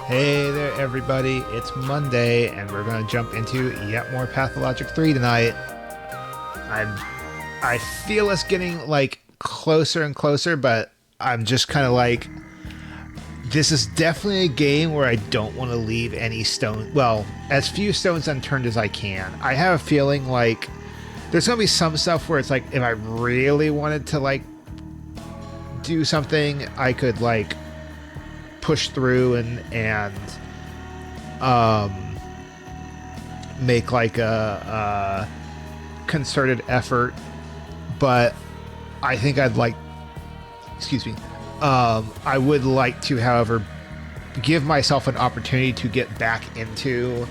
Hey there, everybody. It's Monday, and we're going to jump into yet more Pathologic 3 tonight. I feel us getting, like, closer and closer, but I'm just kind of like... This is definitely a game where I don't want to leave any stone... Well, as few stones unturned as I can. I have a feeling, like... There's going to be some stuff where it's like, if I really wanted to, like, do something, I could, like... push through and make like a concerted effort, but I think I'd like, excuse me, I would like to, however, give myself an opportunity to get back into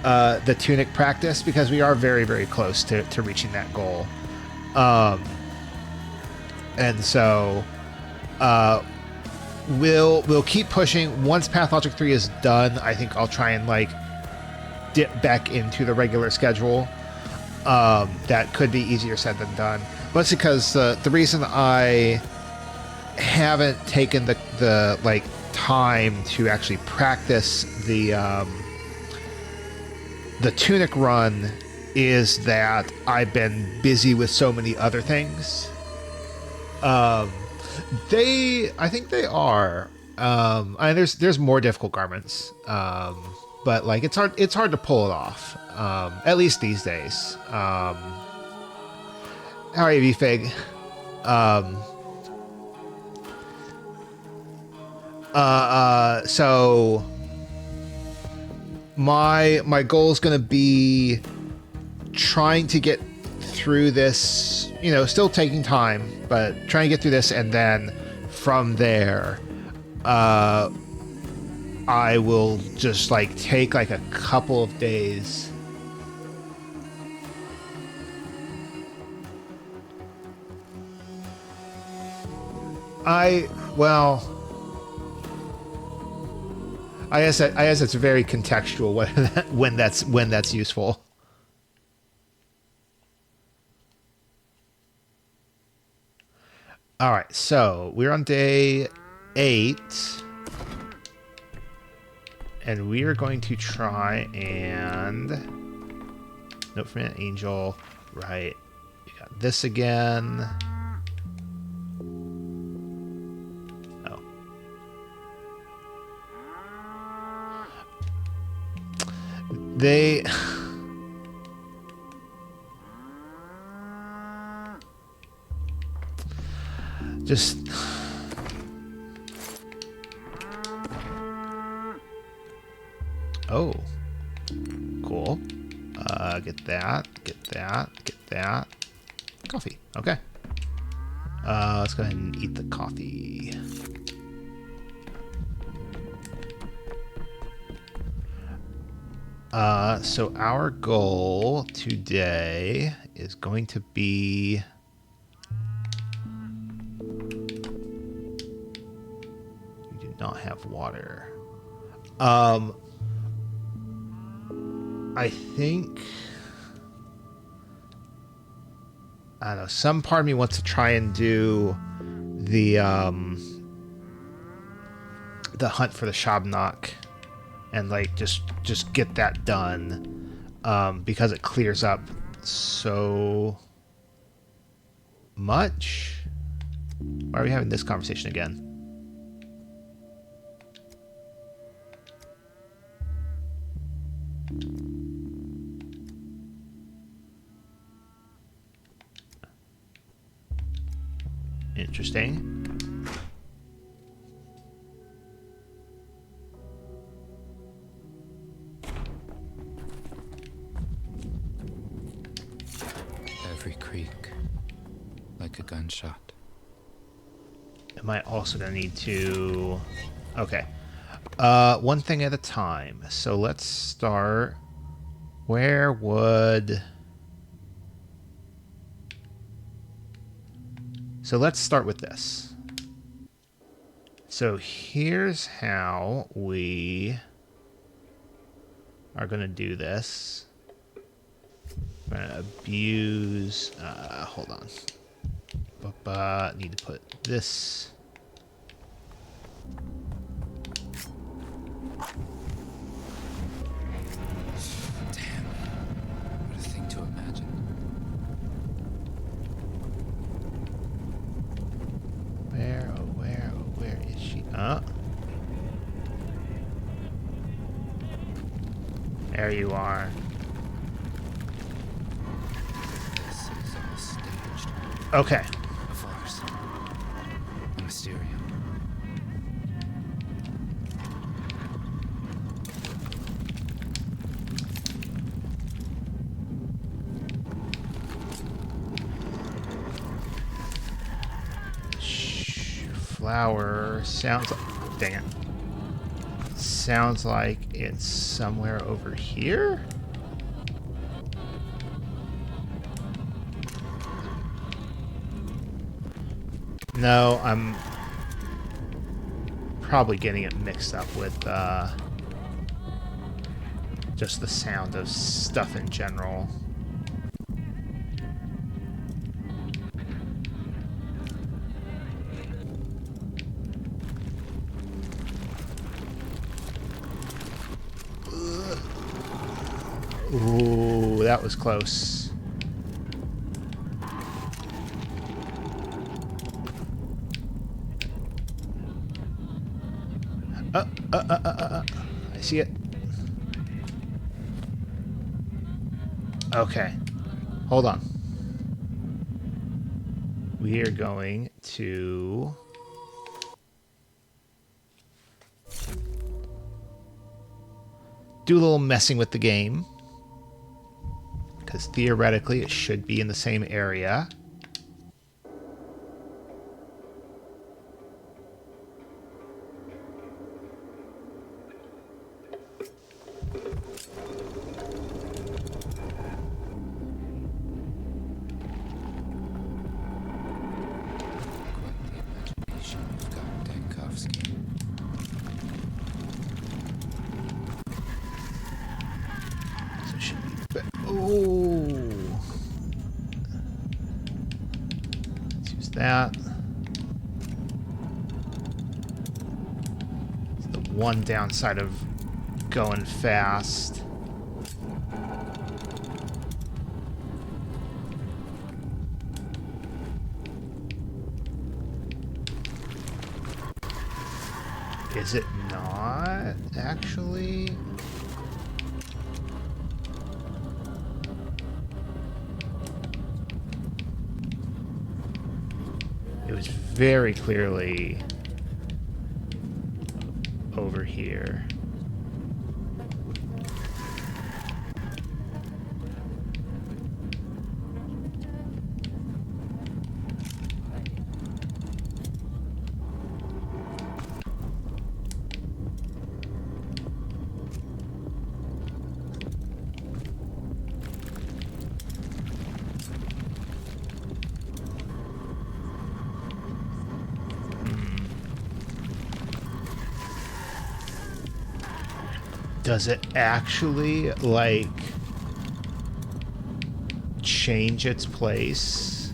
the tunic practice, because we are very, very close to reaching that goal. And so We'll keep pushing. Once Pathologic 3 is done, I think I'll try and like dip back into the regular schedule. That could be easier said than done. But it's because the reason I haven't taken the like time to actually practice the tunic run is that I've been busy with so many other things. I think they are. There's more difficult garments, but like it's hard to pull it off. At least these days. How are you, Fig? So my goal is gonna be trying to get through this, still taking time, but trying to get through this, and then from there, I will just like take like a couple of days. I guess it's very contextual when that's useful. All right, so we're on day 8, and we are going to try and note from an angel. Right, we got this again. Oh, they. Just oh, cool. Get that. Coffee. Okay. Let's go ahead and eat the coffee. So our goal today is going to be. Not have water. I think, I don't know, some part of me wants to try and do the hunt for the Shabnak and like just get that done, because it clears up so much. Why are we having this conversation again? Interesting. Every creak, like a gunshot. Am I also gonna need to... Okay. One thing at a time. So let's start... Where would... So let's start with this. So here's how we are going to do this. We're going to abuse... hold on. Need to put this... Damn. What a thing to imagine. Where is she? There you are. This is all staged. Okay. A farce. A mysterium. Flower sounds like... Dang it. Sounds like it's somewhere over here? No, I'm probably getting it mixed up with just the sound of stuff in general. Ooh, that was close. I see it. Okay. Hold on. We are going to... do a little messing with the game. Because theoretically it should be in the same area. So it should be... Oh! Let's use that. It's the one downside of going fast. Is it not, actually? It was very clearly over here. Does it actually, like, change its place?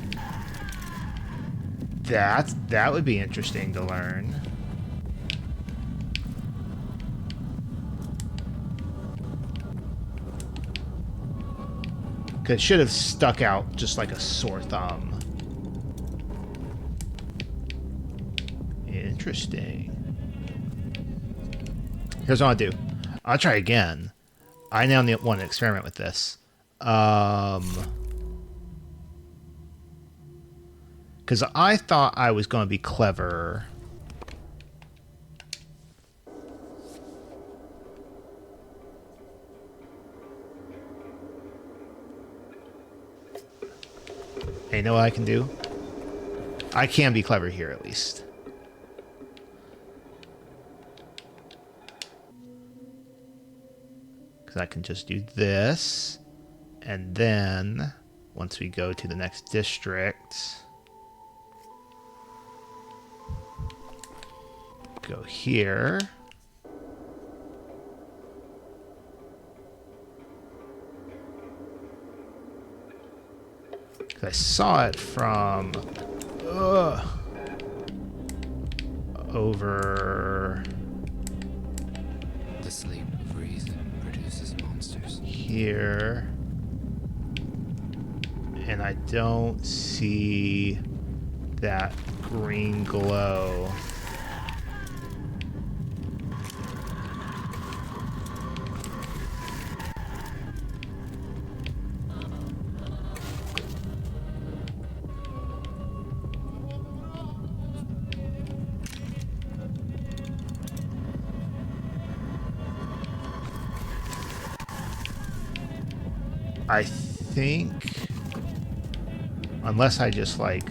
That would be interesting to learn. Because it should have stuck out just like a sore thumb. Interesting. Here's what I'll do. I'll try again. I now want to experiment with this. Because I thought I was going to be clever. Hey, you know what I can do? I can be clever here, at least. I can just do this, and then once we go to the next district, go here. Because I saw it from over sleep of reason produces monsters. Here. And I don't see that green glow. I think, unless I just like,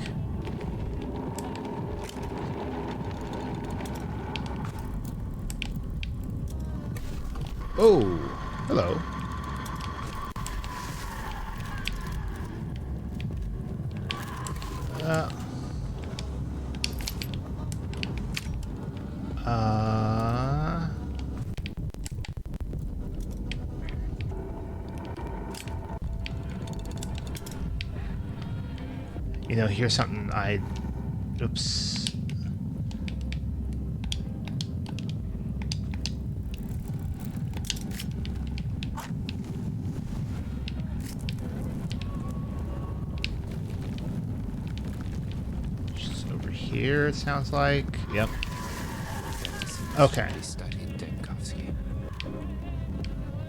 oh, hello. You know, here's something oops. Just over here, it sounds like. Yep. Okay.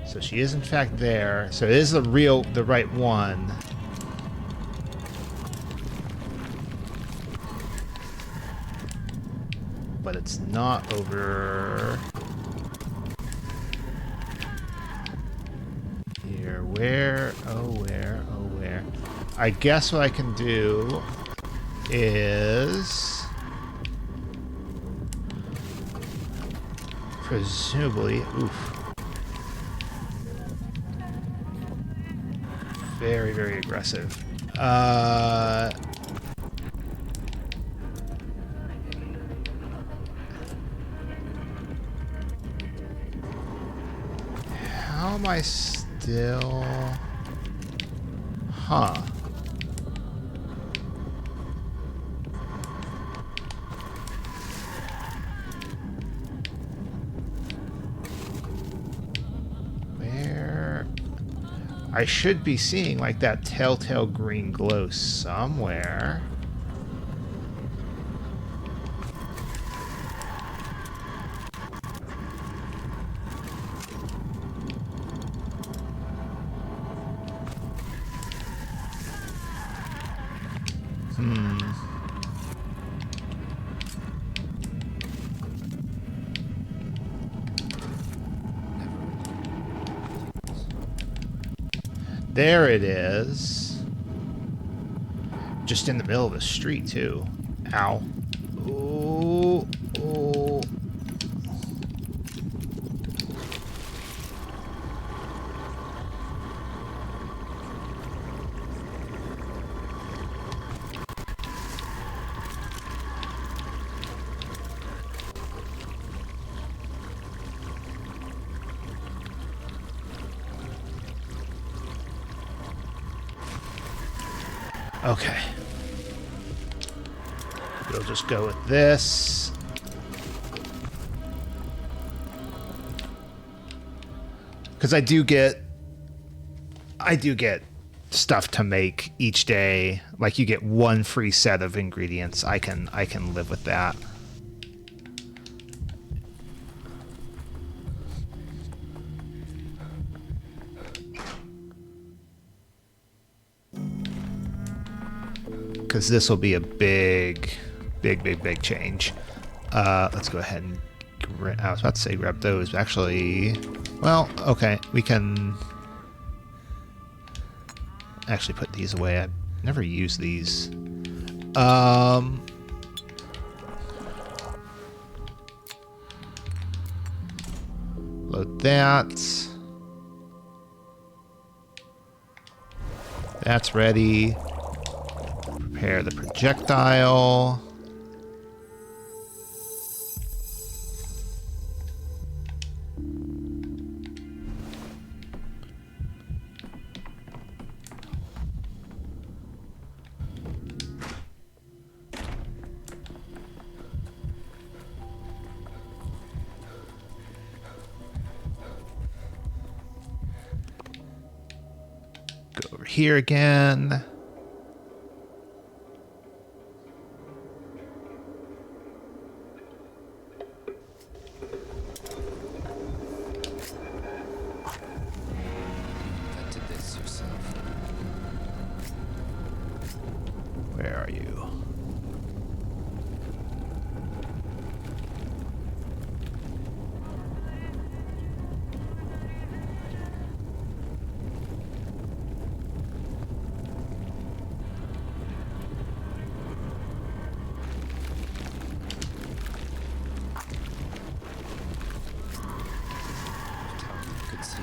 So she is in fact there. So it is the right one. But it's not over here. Where? Oh, where? Oh, where? I guess what I can do is presumably, oof. Very, very aggressive. How am I still... Huh. Where... I should be seeing like that telltale green glow somewhere. There it is. Just in the middle of the street, too. Ow. Ooh. Ooh. Okay. We'll just go with this. Because I do get stuff to make each day. Like you get one free set of ingredients. I can live with that. Because this will be a big change. Let's go ahead and... I was about to say grab those, but actually... Well, okay, we can... actually put these away. I've never used these. Load that. That's ready. Prepare the projectile. go over here again. Invented this yourself. Where are you? Could see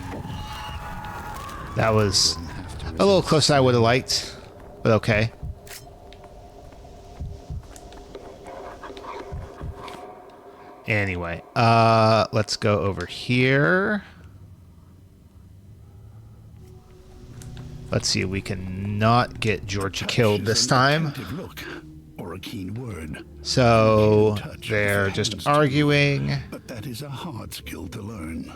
That was wouldn't have to a little resist. closer I would have liked, but okay. Anyway, let's go over here. Let's see if we can not get Georgia killed this time. Attentive look or a keen word. So Touch they're with just hands too. arguing. But that is a hard skill to learn.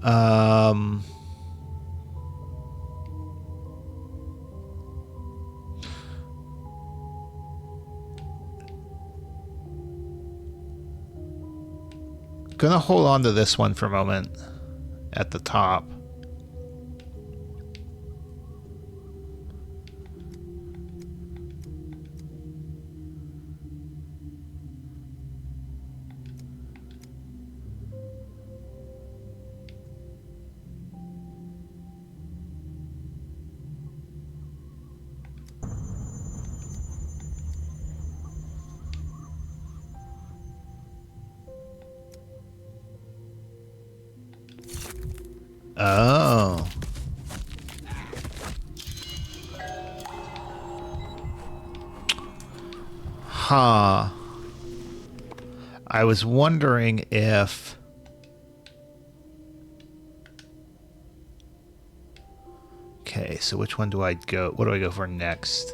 Um, gonna hold on to this one for a moment at the top. Oh. Huh. I was wondering if... Okay, so which one do I go? What do I go for next?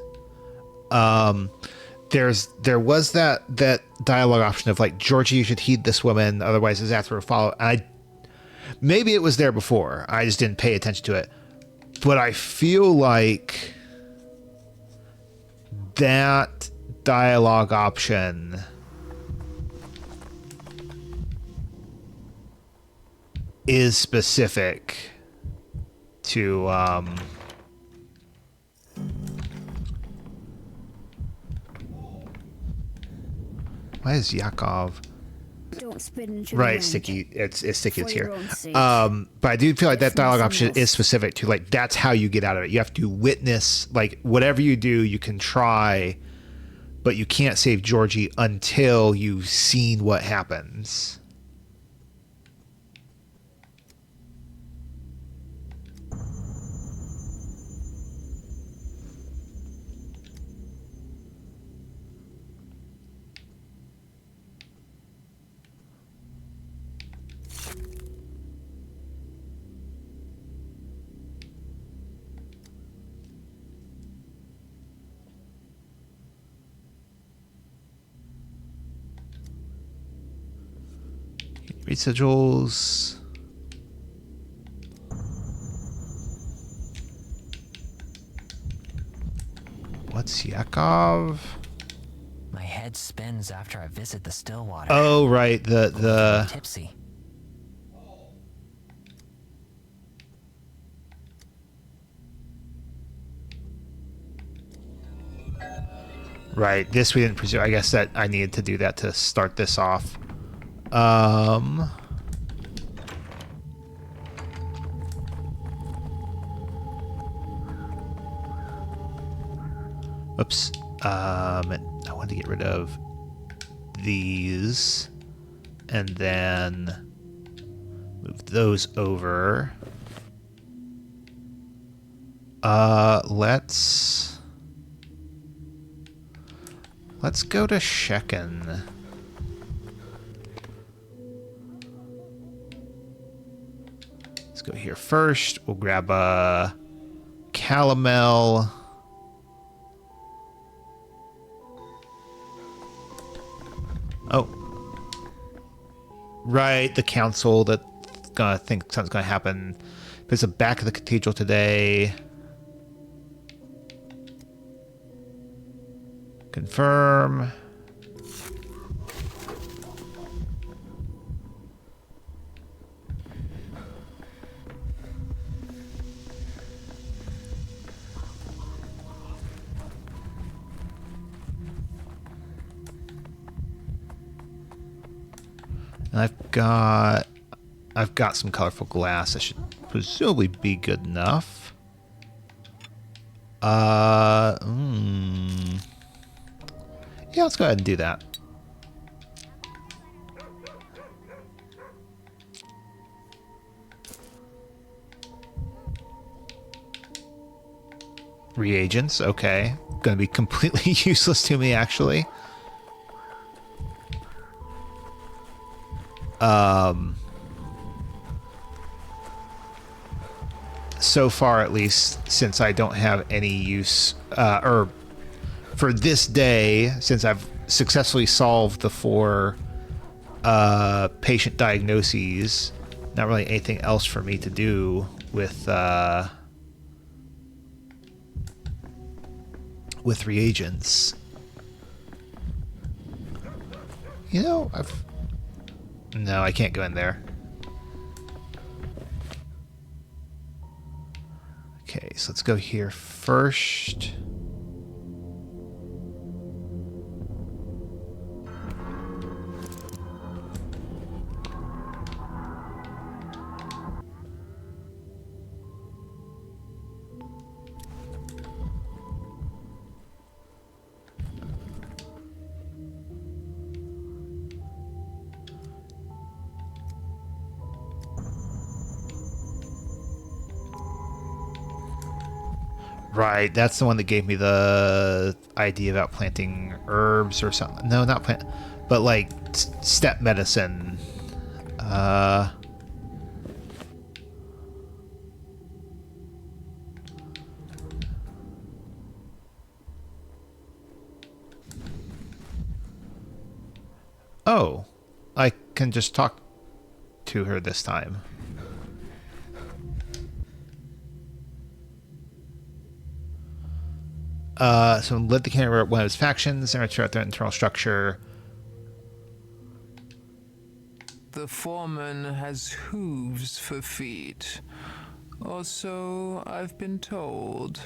There was that dialogue option of like, Georgie, you should heed this woman, otherwise Zathra will follow. And maybe it was there before. I just didn't pay attention to it. But I feel like that dialogue option is specific to why is Yakov Don't spit into right the wind. sticky? It's sticky. It's For your here. own sake. But I do feel like that If dialogue nothing option else. is specific to like that's how you get out of it. You have to witness like whatever you do, you can try, but you can't save Georgie until you've seen what happens. Residuals. What's Yakov? My head spins after I visit the still water. Oh, right. The Tipsy. right. This we didn't presume. I guess that I needed to do that to start this off. Oops. I wanted to get rid of these and then move those over. Let's go to Shekin. Let's go here first. We'll grab a calomel. Oh. Right, the council that's gonna think something's gonna happen. There's the back of the cathedral today. Confirm. And I've got some colorful glass. That should presumably be good enough. Yeah, let's go ahead and do that. Reagents, okay. Gonna be completely useless to me, actually. So far, at least, since I don't have any use, or for this day, since I've successfully solved the 4 patient diagnoses, not really anything else for me to do with reagents. You know, no, I can't go in there. Okay, so let's go here first. Right, that's the one that gave me the idea about planting herbs or something. No, not plant, but like step medicine. Oh, I can just talk to her this time. So led the candidate one of his factions and throughout their internal structure. The foreman has hooves for feet, or so I've been told.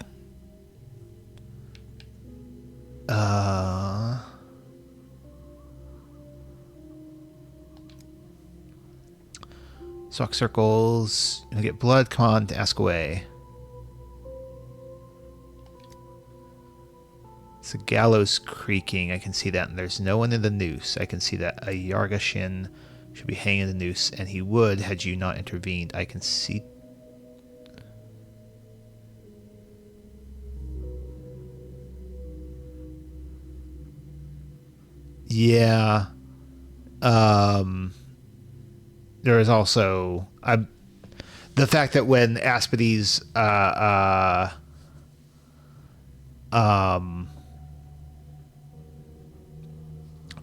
Sock circles. You get blood. Come on, to ask away. It's a gallows creaking. I can see that. And there's no one in the noose. I can see that a Yargashin should be hanging in the noose, and he would had you not intervened. I can see. Yeah. There is also the fact that when Aspides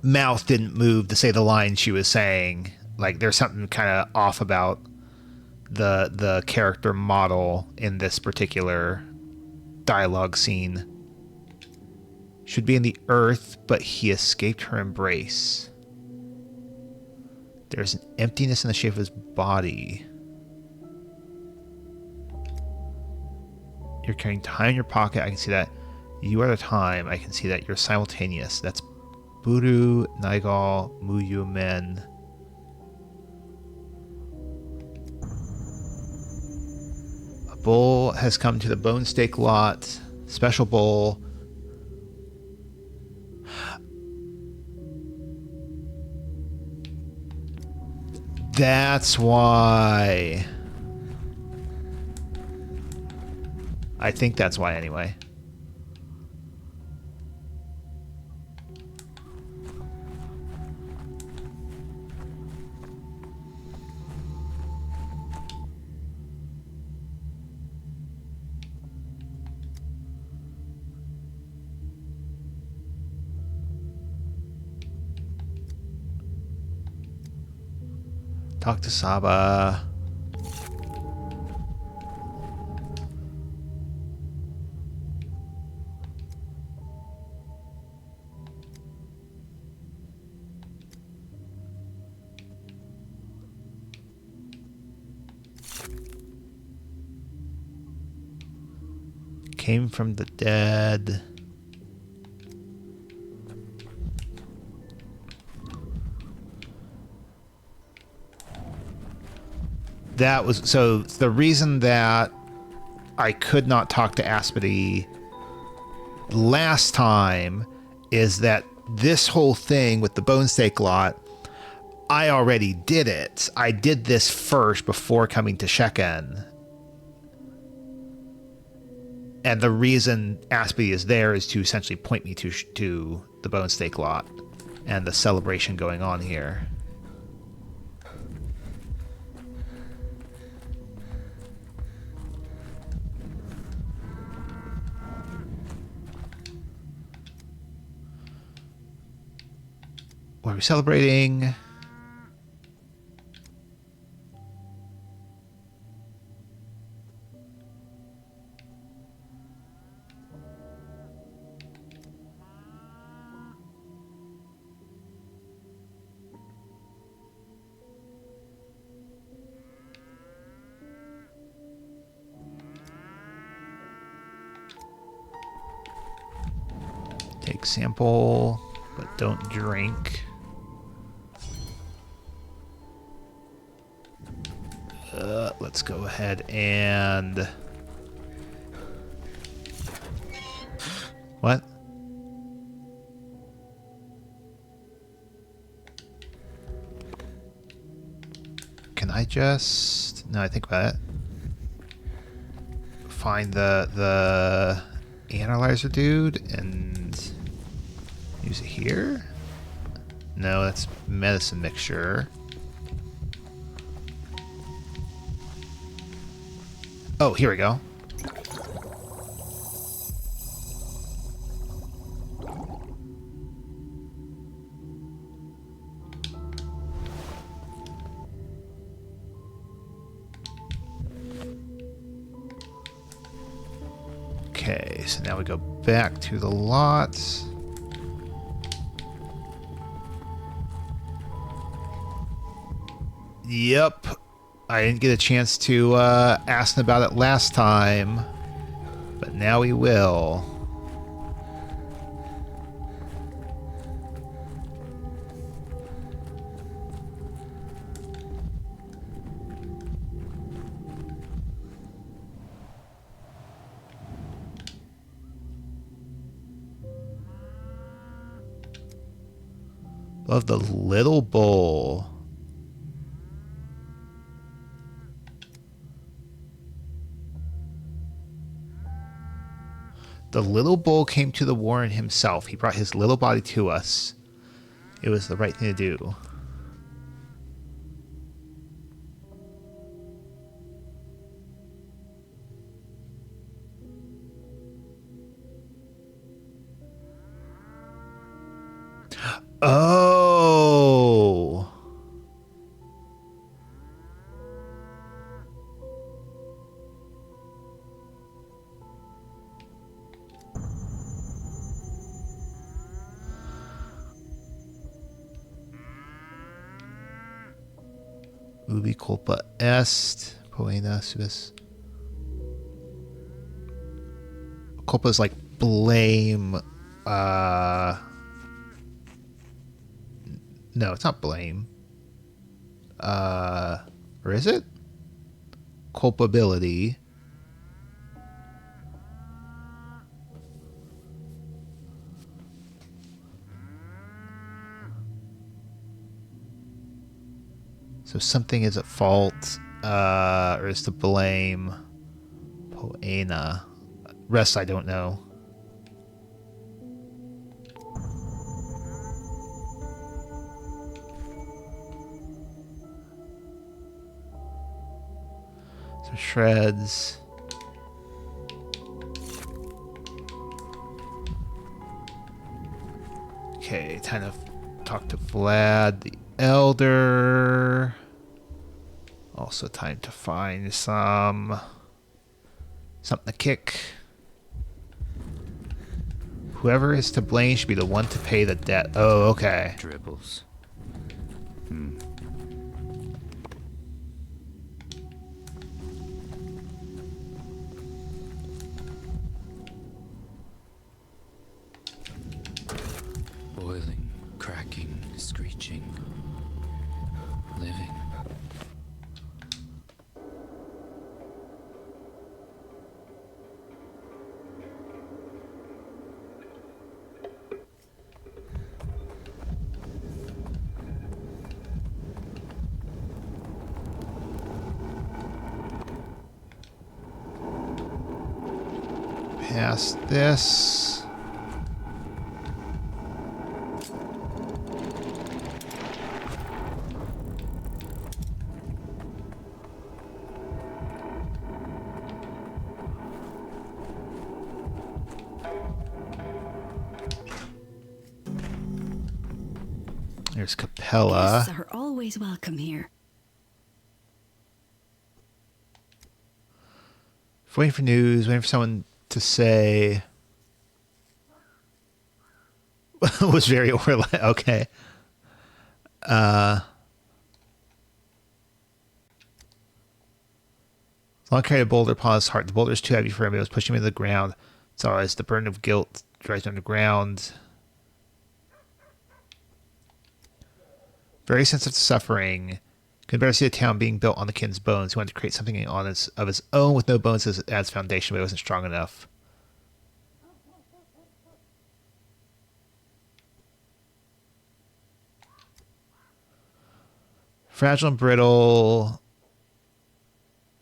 mouth didn't move to say the line she was saying, like there's something kind of off about the character model in this particular dialogue scene. Should be in the earth, but he escaped her embrace. There's an emptiness in the shape of his body. You're carrying time in your pocket. I can see that. You are the time. I can see that. You're simultaneous. That's Buru, Naigal, Muyu Men. A bull has come to the bone steak lot. Special bull. That's why. I think that's why anyway. Talk to Saba. Came from the dead. That was so the reason that I could not talk to Aspity last time is that this whole thing with the bone steak lot, I already did it. I did this first before coming to Shekin. And the reason Aspity is there is to essentially point me to the bone steak lot and the celebration going on here. What are we celebrating? Take sample, but don't drink. Let's go ahead and... What? Can I just... No, I think about it. Find the analyzer dude and use it here? No, that's medicine mixture. Oh, here we go. Okay, so now we go back to the lots. Yep. I didn't get a chance to ask them about it last time, but now we will. Love the little bowl. The little bull came to the warren himself. He brought his little body to us. It was the right thing to do. Oh. Ubi culpa est, poena subis. Culpa is like blame. No, it's not blame. Or is it? Culpability. So something is at fault, or is to blame. Poena. Rest I don't know. Some shreds. Okay, time to talk to Vlad the Elder. Also time to find something to kick. Whoever is to blame should be the one to pay the debt. Oh, okay. Dribbles. Boiling, cracking, screeching, living. Past this. There's Capella. Guests are always welcome here. Waiting for news, waiting for someone to say was very overlap. Okay. Long carried a boulder upon his heart. The boulder is too heavy for him. It was pushing him into the ground. It's always the burden of guilt drives him underground. Very sensitive to suffering. Could better see the town being built on the kid's bones. He wanted to create something of his own with no bones as foundation, but it wasn't strong enough. Fragile and brittle.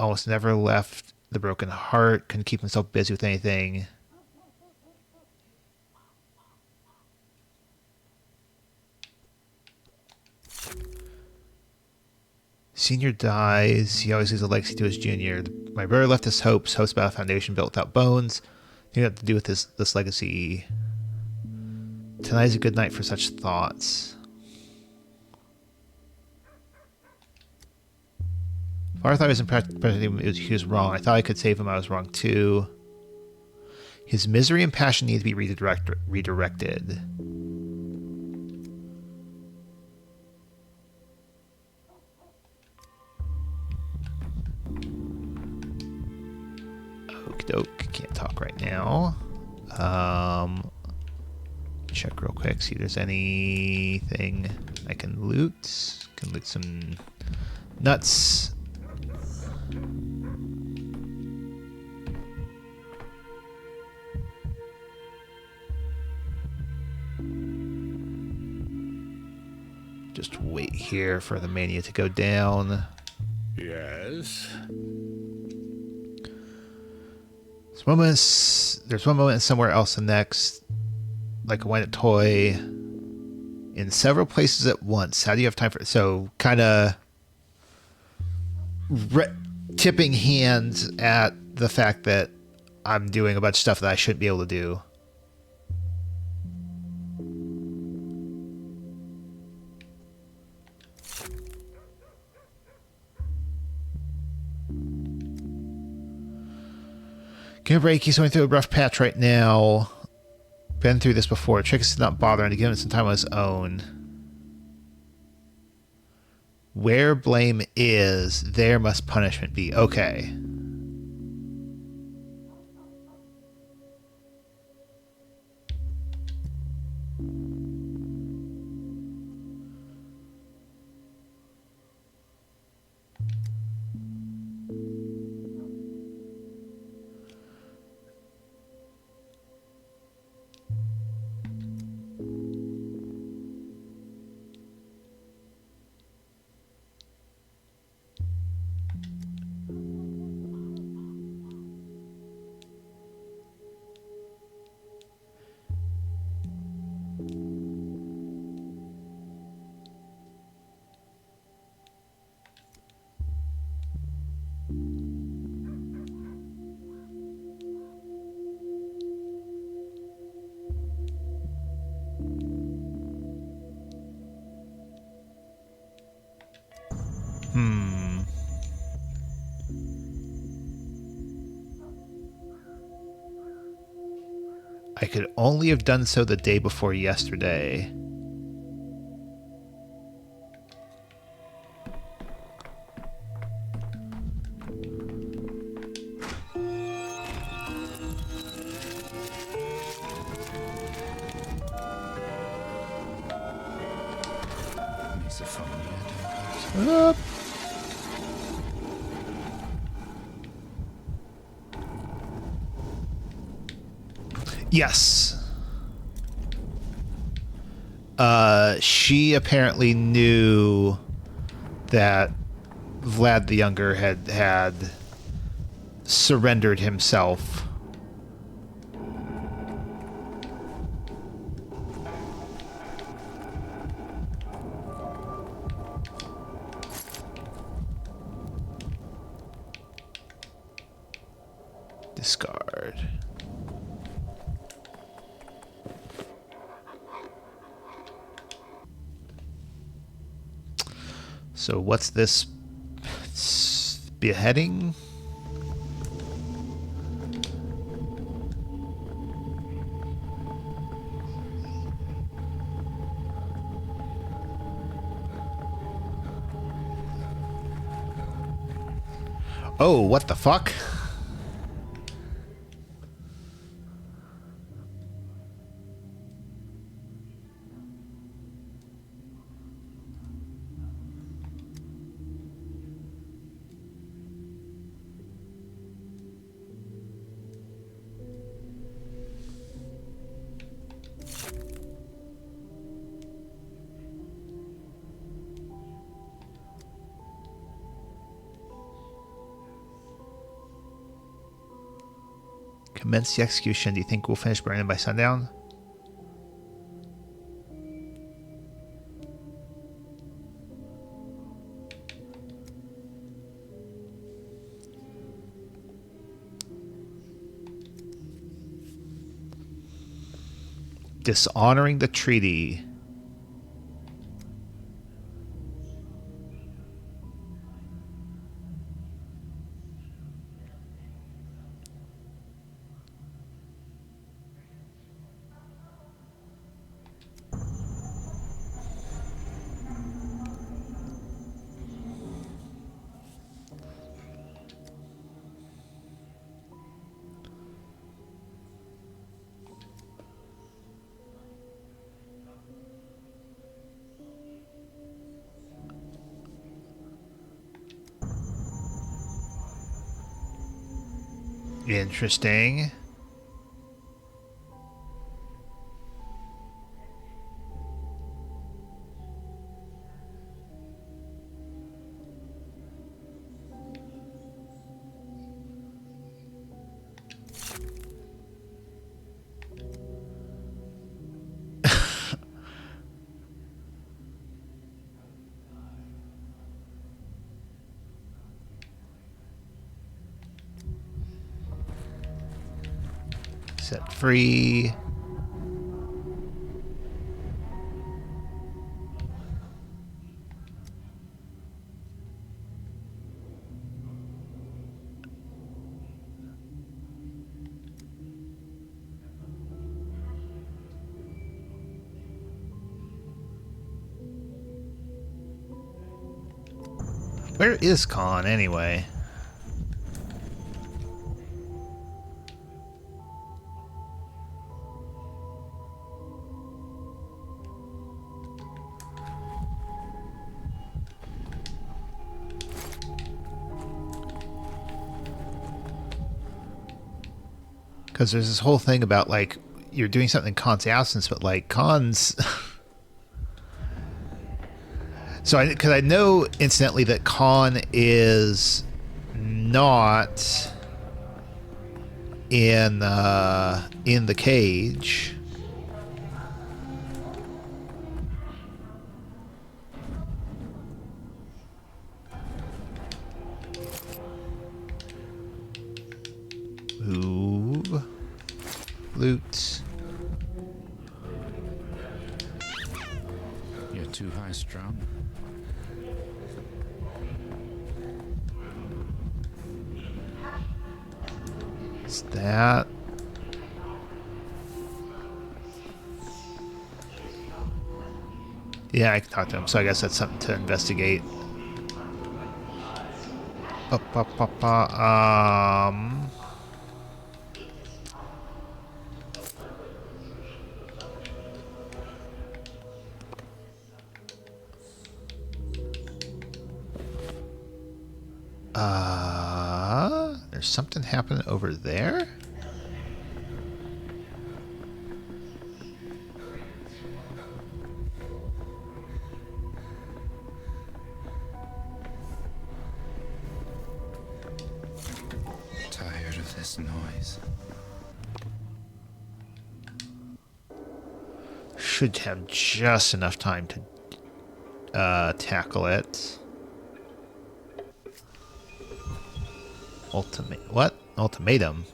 Almost never left the broken heart. Couldn't keep himself busy with anything. Senior dies. He always leaves a legacy to his junior. My brother left his hopes about a foundation built without bones. He had to do with this legacy. Tonight is a good night for such thoughts. Father thought he was wrong. I thought I could save him. I was wrong too. His misery and passion need to be redirected. Okie doke. Can't talk right now. Check real quick. See if there's anything I can loot. Can loot some nuts. Just wait here for the mania to go down. Yes. There's one moment somewhere else the next, like a white toy, in several places at once. How do you have time for it? So kind of tipping hands at the fact that I'm doing a bunch of stuff that I shouldn't be able to do. Give him a break. He's going through a rough patch right now. Been through this before. Trickus did not bother him to give him some time on his own. Where blame is, there must punishment be. Okay. I could only have done so the day before yesterday. Up. Yes. She apparently knew that Vlad the Younger had surrendered himself. Discard. So what's this? Beheading? Oh, what the fuck? Commence the execution. Do you think we'll finish burning by sundown? Dishonoring the treaty. Interesting. Set free. Where is Khan anyway? Because there's this whole thing about, like, you're doing something in Khan's absence, but, like, Khan's... So, because I know, incidentally, that Khan is not in the cage. Move. Loot. You're too high strung. Is that... Yeah, I can talk to him, so I guess that's something to investigate. Ba, ba, ba, ba, there's something happening over there? Tired of this noise. Should have just enough time to tackle it. What? Ultimatum?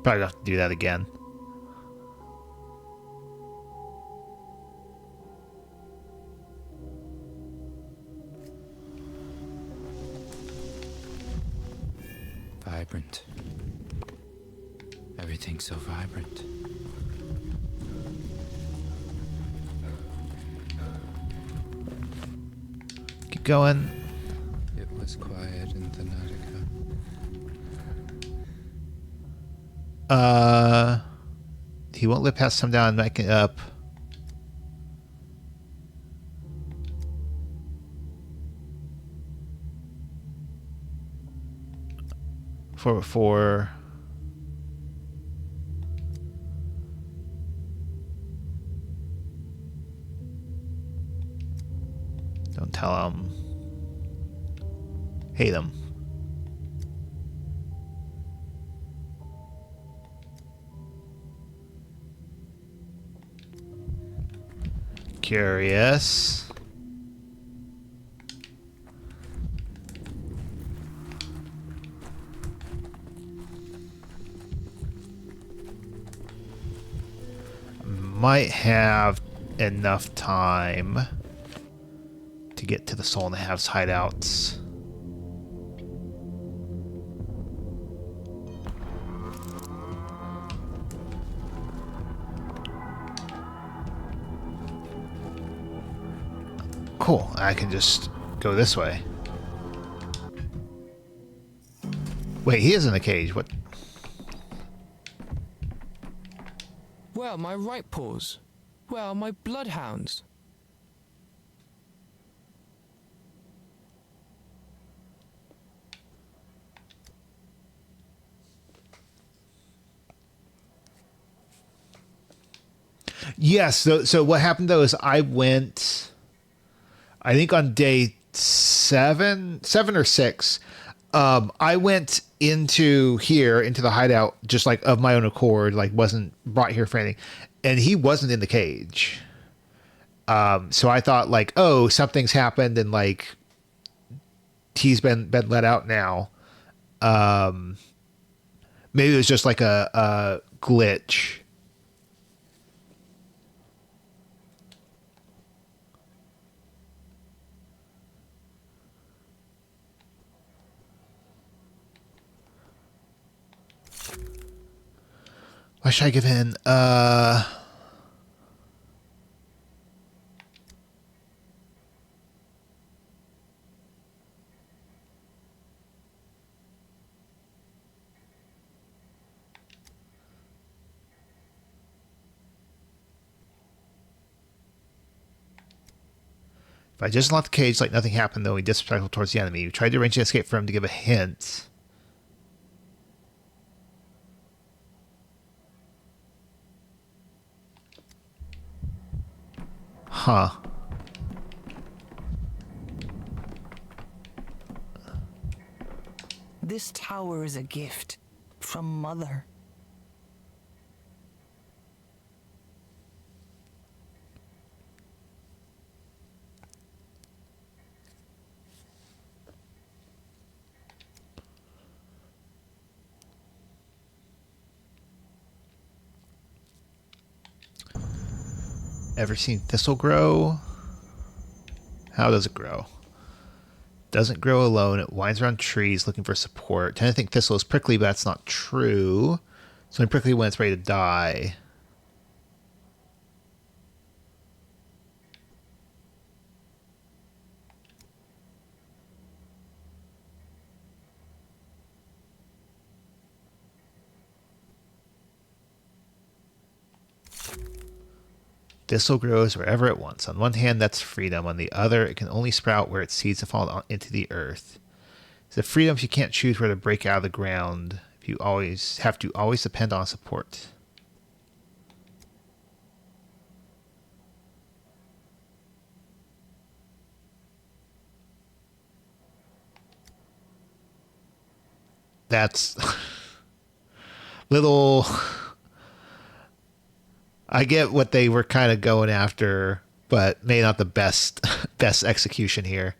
Probably have to do that again. Vibrant. Everything's so vibrant. Keep going. It was quiet in the Nautica. He won't live past sundown and back it up. For don't tell him. Hate him. Curious. Might have enough time to get to the Soul and the Halves hideouts. Cool, I can just go this way. Wait, he is in the cage. What? Where are my right paws? Where are my bloodhounds? Yes, so what happened though is I went, I think on day seven or six, I went into the hideout just like of my own accord, like wasn't brought here for anything, and he wasn't in the cage. So I thought like, oh, something's happened and like he's been let out now. Maybe it was just like a glitch. What should I give in? If I just left the cage like nothing happened, though, he disrespectful towards the enemy. We tried to arrange an escape for him to give a hint. Huh. This tower is a gift from Mother. Ever seen thistle grow? How does it grow? Doesn't grow alone. It winds around trees looking for support. Tend to think thistle is prickly, but that's not true. It's only prickly when it's ready to die. Thistle grows wherever it wants. On one hand, that's freedom. On the other, it can only sprout where its seeds have fallen into the earth. It's a freedom if you can't choose where to break out of the ground. If you always have to always depend on support. That's little. I get what they were kind of going after, but maybe not the best execution here.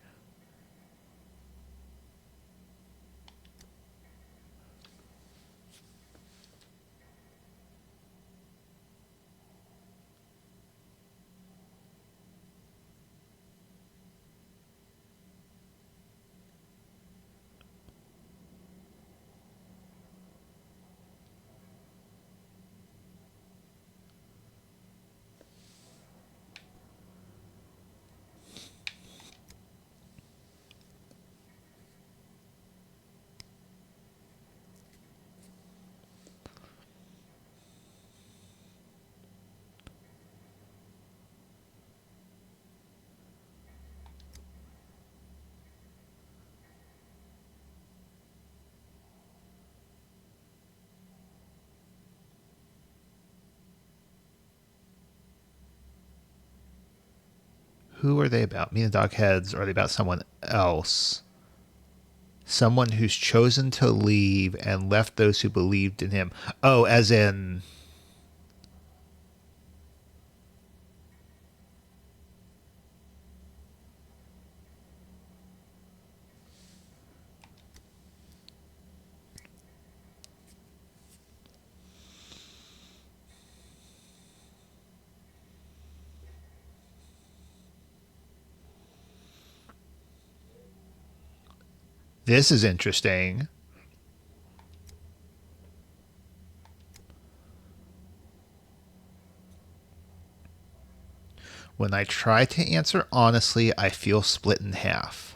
Who are they about? Me and the dog heads, or are they about someone else? Someone who's chosen to leave and left those who believed in him. Oh, as in... This is interesting. When I try to answer honestly, I feel split in half.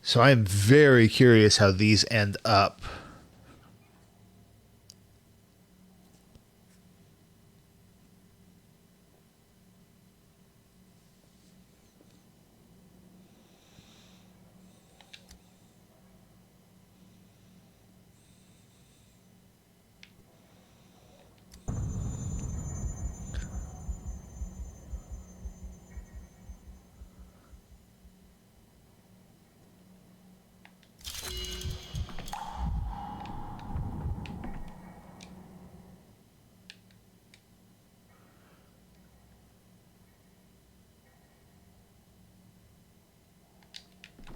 So I'm very curious how these end up.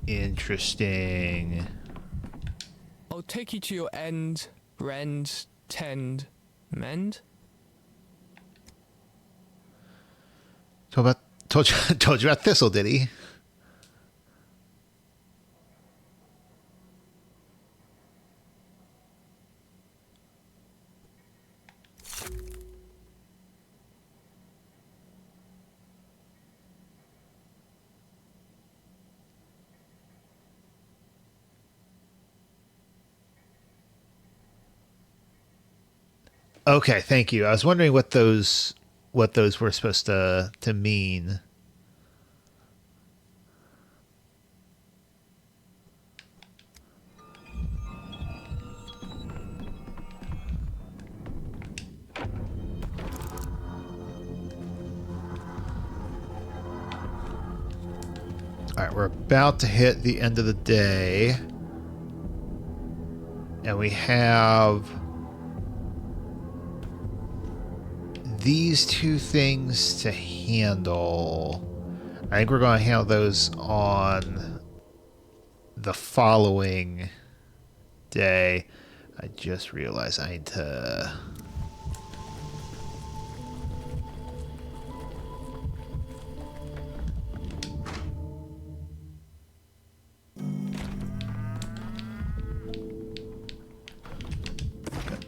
Interesting. I'll take you to your end, rend, tend, mend. Told you about Thistle, did he? Okay, thank you. I was wondering what those were supposed to mean. All right, we're about to hit the end of the day. And we have these two things to handle. I think we're going to handle those on the following day. I just realized I need to...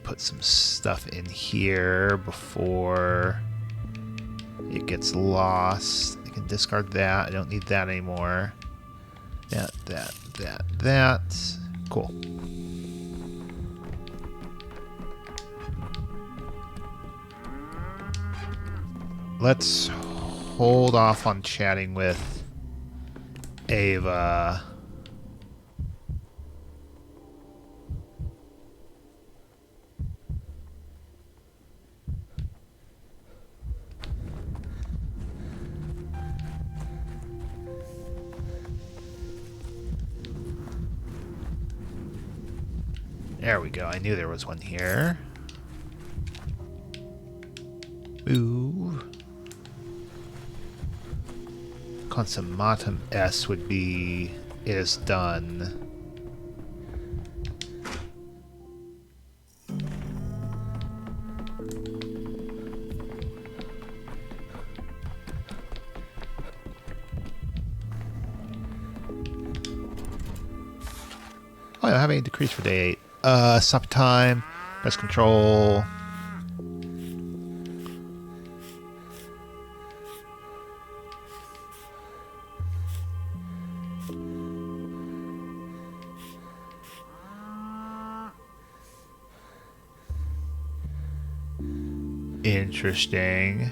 put some stuff in here before it gets lost. I can discard that. I don't need that anymore. That. Cool. Let's hold off on chatting with Ava. There we go. I knew there was one here. Ooh. Consummatum S would be it is done. Oh, I don't have any decrees for day 8. Stop time, best control. Interesting.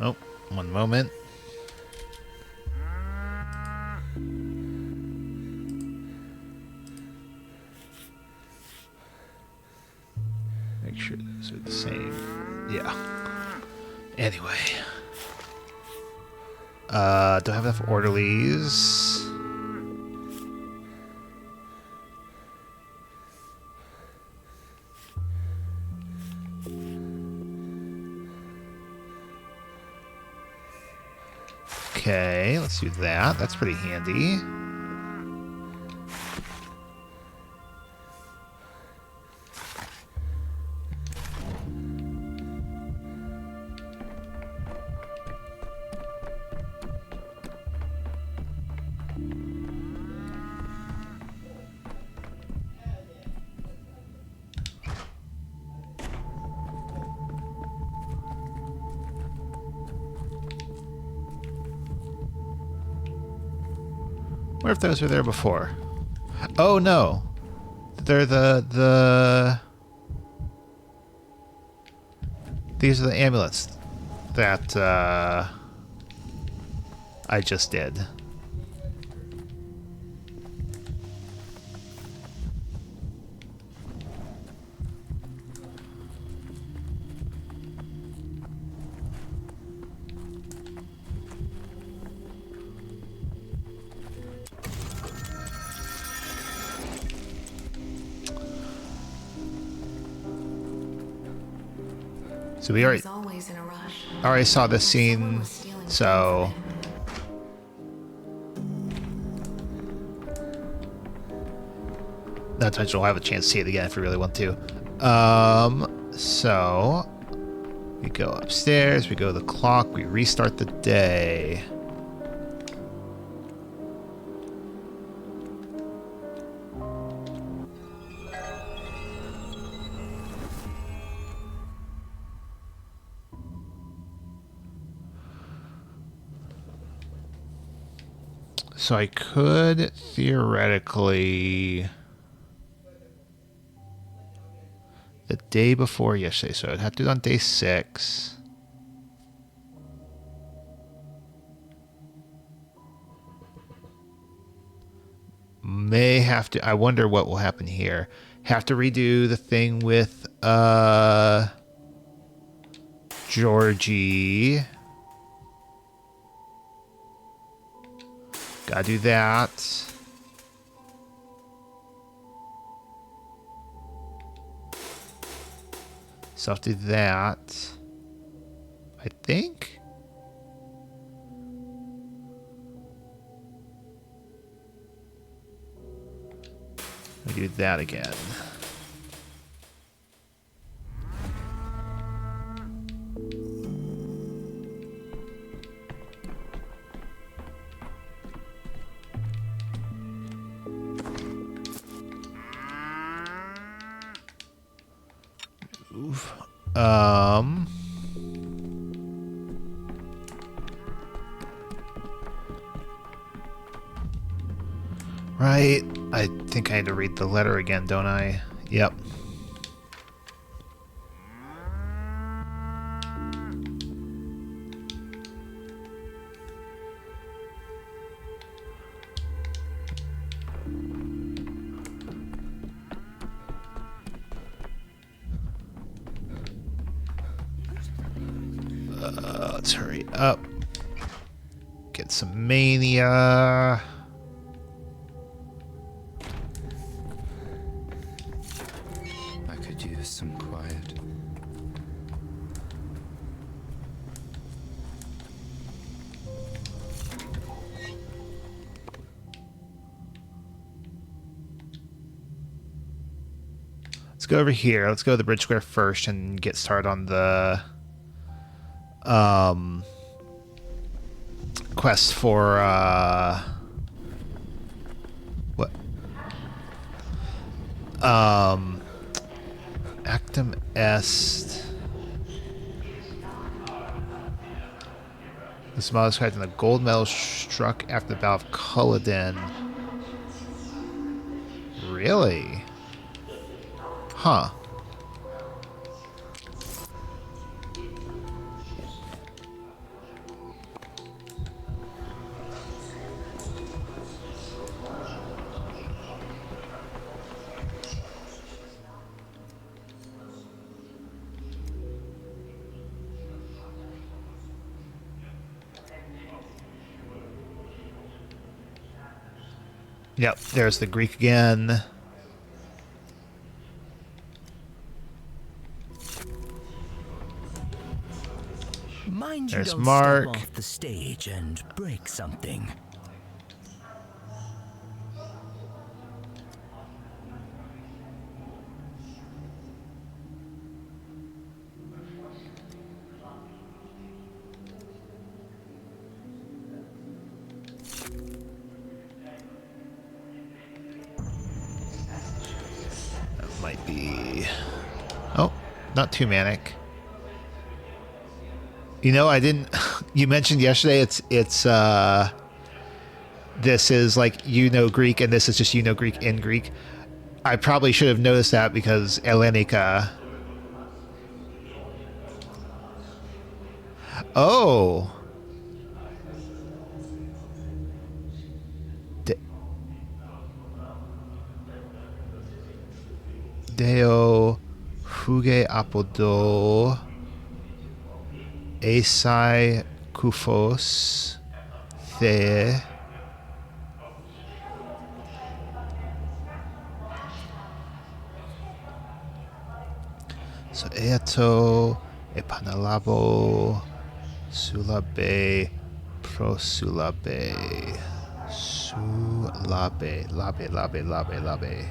Oh, one moment. Make sure those are the same. Yeah. Anyway. Don't have enough orderlies. Okay, let's do that. That's pretty handy. Wonder if those were there before. Oh no, they're the. These are the amulets that I just did. So we already saw this scene, so not to mention we'll have a chance to see it again if we really want to. So we go upstairs, we go to the clock, we restart the day. So I could theoretically the day before yesterday, so I'd have to do it on day 6. May have to, I wonder what will happen here. Have to redo the thing with Georgie. Gotta do that. So I have to do that. I think. We do that again. Oof. Right. I think I had to read the letter again, don't I? Yep. Let's hurry up. Get some mania. I could use some quiet. Let's go over here. Let's go to the bridge square first and get started on the quest for what? Actum Est. This model described in the gold medal struck after the Battle of Culloden. Really? Huh. Yep, there's the Greek again. Mind you There's don't Mark. step off the stage and break something. That might be... Oh, not too manic. You know, I didn't... You mentioned yesterday this is like Greek and this is just Greek in Greek. I probably should have noticed that because Ellenica... Oh! Deo Fuge Apodo Esai Kufos The So Eato Epanalabo Sulabe Prosulabe Sulabe Labe.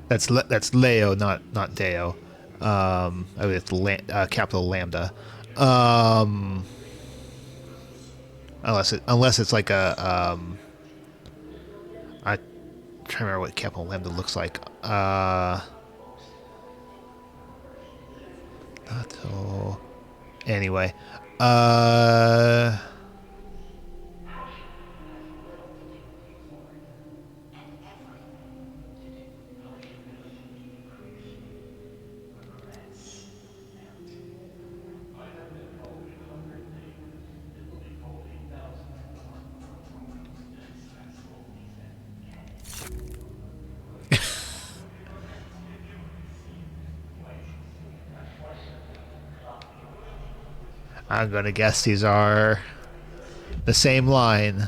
That's Leo, not Deo. It's capital Lambda. Unless it's like a I trying to remember what capital Lambda looks like. Nato. Anyway, I'm gonna guess these are the same line.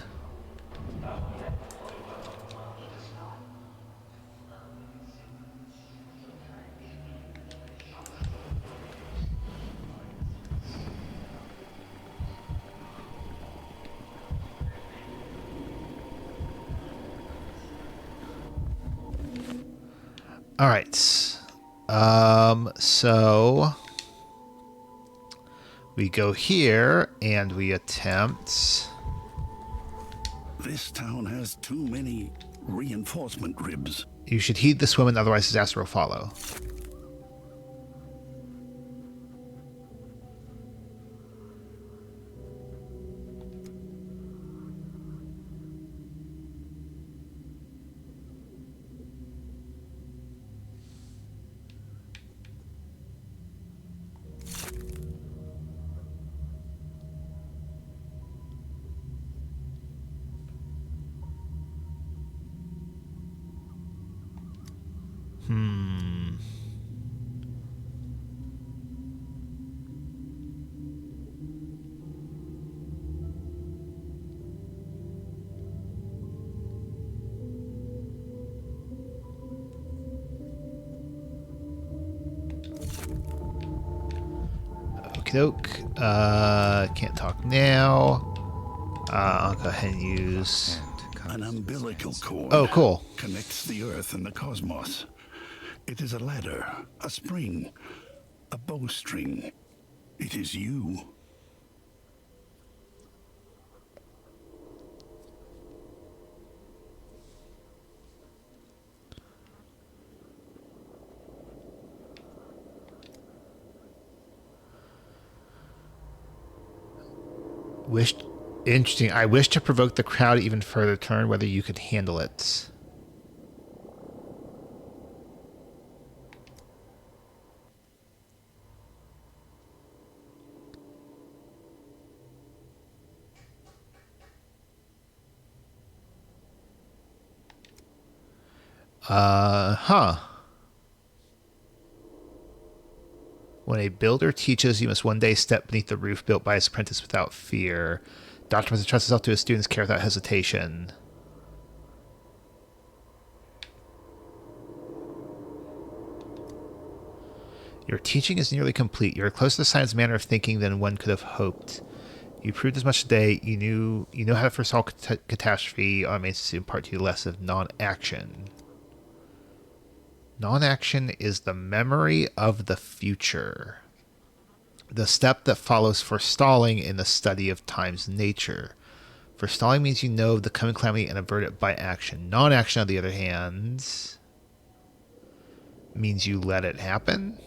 All right. So we go here and we attempt. This town has too many reinforcement ribs. You should heed this woman, otherwise disaster will follow. Okie doke. Can't talk now. I'll go ahead and use. An umbilical cord. Oh, cool. Connects the earth and the cosmos. It is a ladder, a spring, a bowstring. It is you. Interesting. I wish to provoke the crowd even further. Turn whether you could handle it. Huh. When a builder teaches, you must one day step beneath the roof built by his apprentice without fear. Doctor must entrust himself to his students' care without hesitation. Your teaching is nearly complete. You are closer to the science manner of thinking than one could have hoped. You proved as much today. You know how to foretell catastrophe. Automates to impart to you less of non-action. Non-action is the memory of the future. The step that follows forestalling in the study of time's nature. Forestalling means you know of the coming calamity and avert it by action. Non-action, on the other hand, means you let it happen.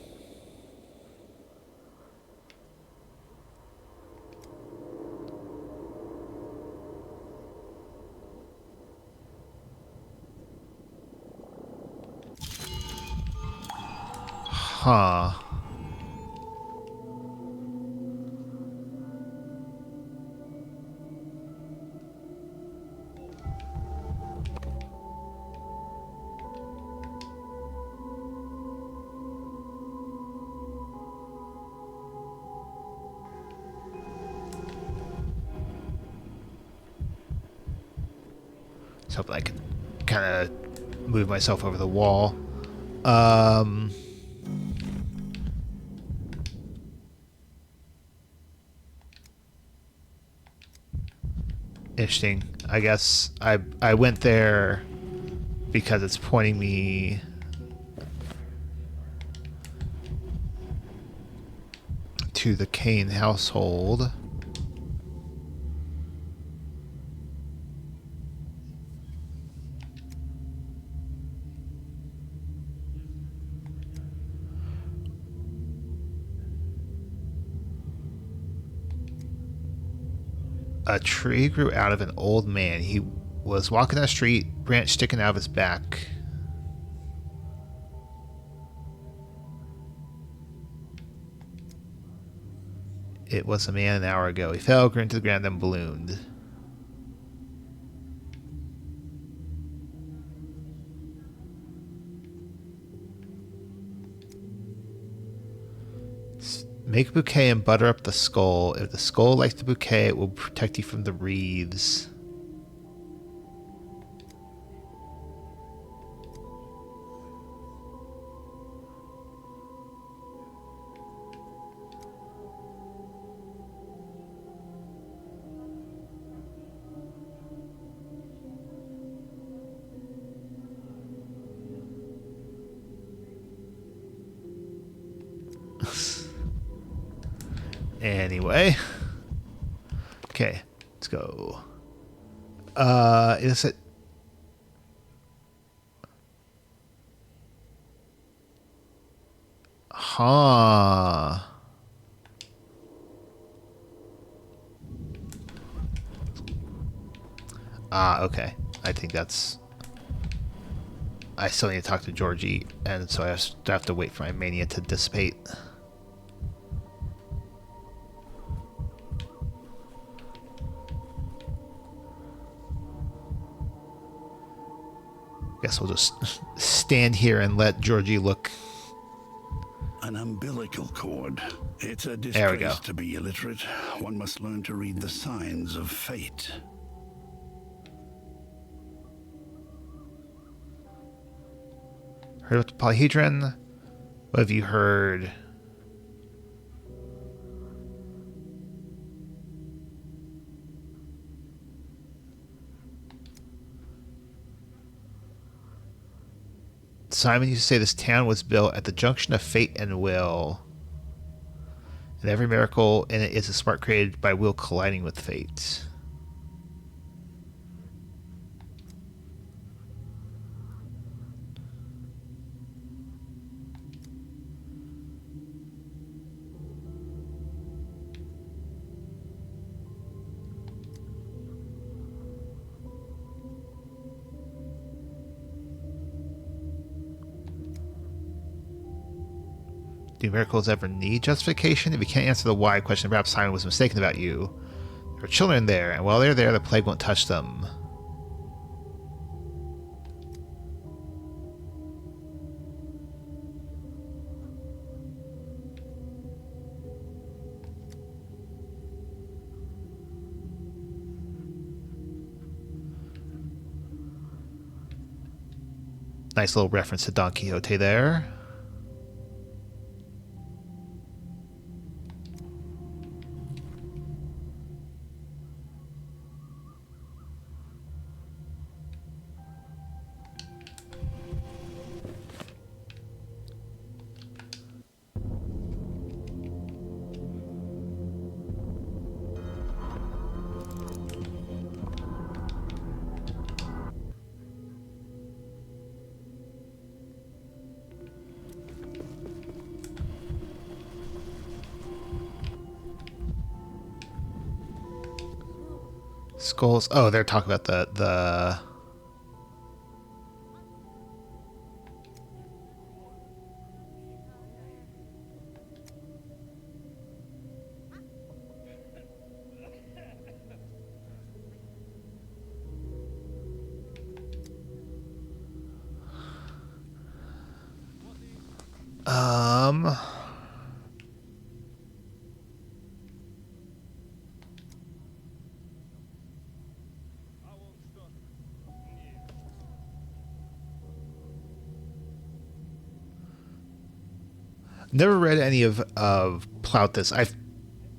Huh. Let's hope I can kind of move myself over the wall. Interesting. I guess I went there because it's pointing me to the Kane household. A tree grew out of an old man. He was walking down the street, branch sticking out of his back. It was a man an hour ago. He fell, grew into the ground, and ballooned. Make a bouquet and butter up the skull. If the skull likes the bouquet, it will protect you from the wreaths. Anyway. Okay, let's go. Is it? Huh. Ah, okay. I think that's... I still need to talk to Georgie, and so I have to wait for my mania to dissipate. Guess we'll just stand here and let Georgie look. An umbilical cord. It's a There we go. disgrace to be illiterate. One must learn to read the signs of fate. Heard about the polyhedron? What have you heard? Simon used to say this town was built at the junction of fate and will. And every miracle in it is a spark created by will colliding with fate. Do miracles ever need justification? If you can't answer the why question, perhaps Simon was mistaken about you. There are children there, and while they're there, the plague won't touch them. Nice little reference to Don Quixote there. Skulls. Oh, they're talking about the um never read any of Plautus. I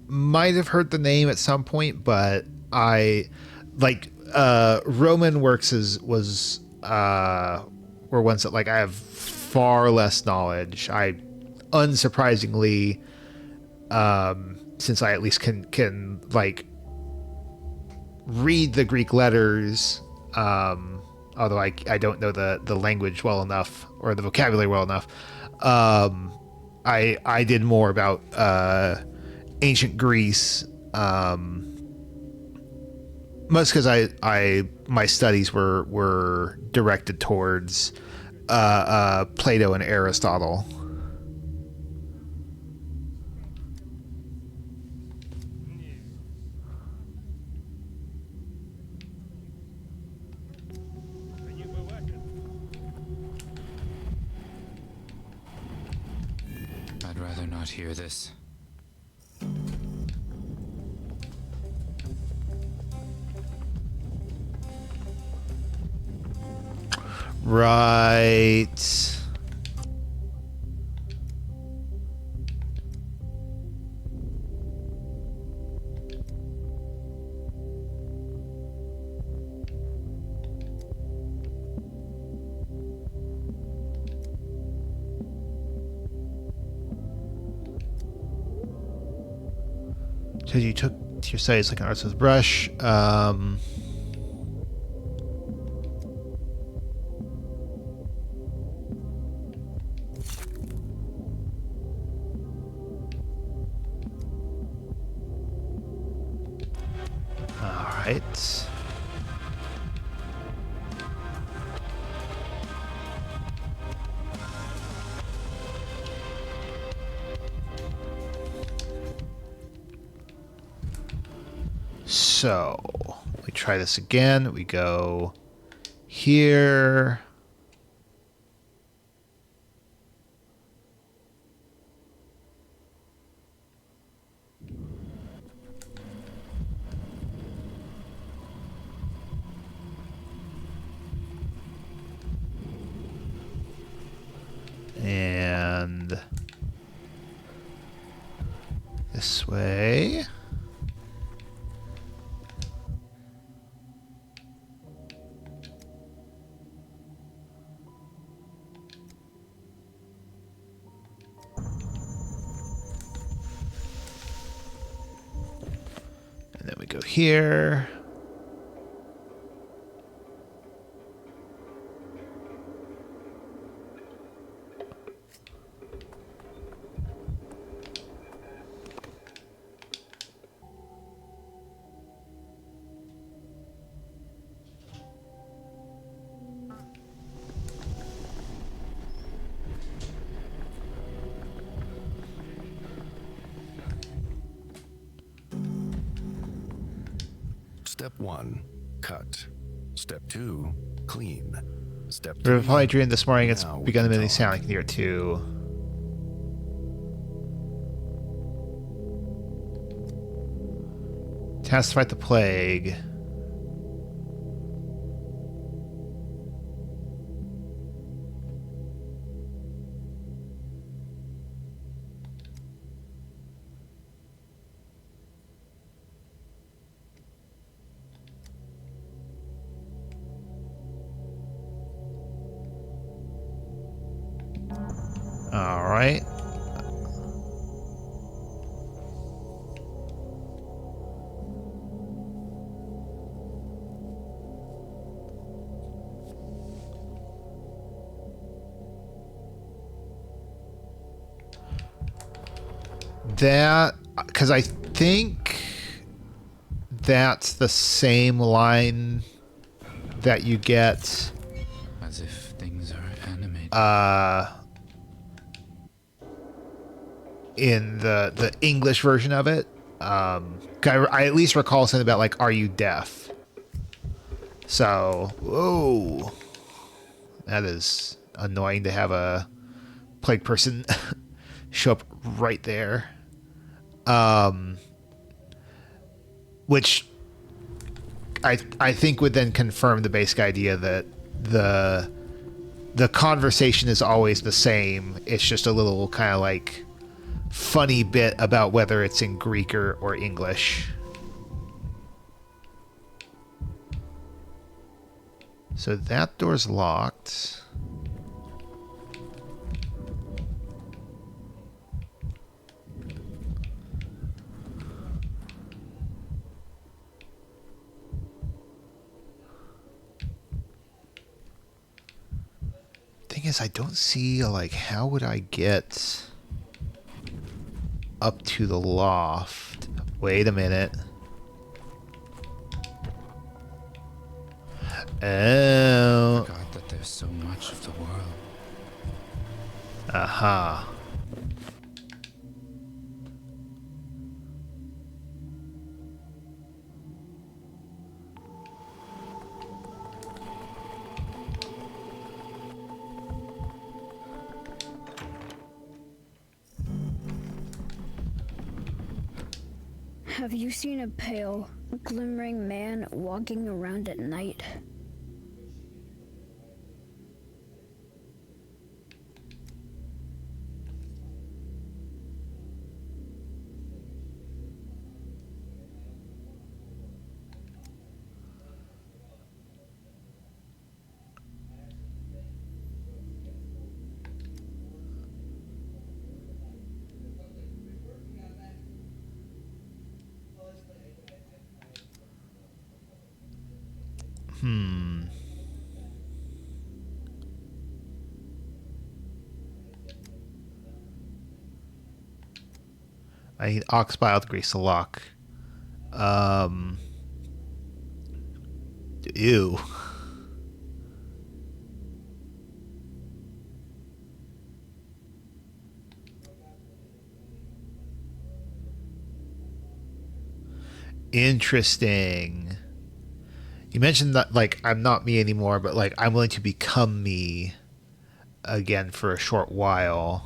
might have heard the name at some point, but I like Roman works were ones that like I have far less knowledge. I unsurprisingly since I at least can like read the Greek letters, although I don't know the language well enough or the vocabulary well enough. I did more about ancient Greece, most because I my studies were directed towards Plato and Aristotle. I'd rather not hear this. Right. So you took to your sides like an artist with brush. All right. So we try this again. We go here. And this way. And then we go here. Step 1, cut. Step 2, clean. Step 3. We've probably dreamed this morning. It's Now we begun to can make talk. sound. I can hear it too. Task to fight the plague. All right. That, because I think that's the same line that you get As if things are animated. in the English version of it. I at least recall something about like, "Are you deaf?" So, whoa, that is annoying to have a plague person show up right there. Which I think would then confirm the basic idea that the conversation is always the same. It's just a little kind of like funny bit about whether it's in Greek or English. So that door's locked. Thing is, I don't see, like, how would I get up to the loft? Wait a minute. Oh. God, that there's so much of the world. Aha. Have you seen a pale, glimmering man walking around at night? I need ox bile to grease the lock. Ew. Interesting. You mentioned that, like, I'm not me anymore, but, like, I'm willing to become me again for a short while.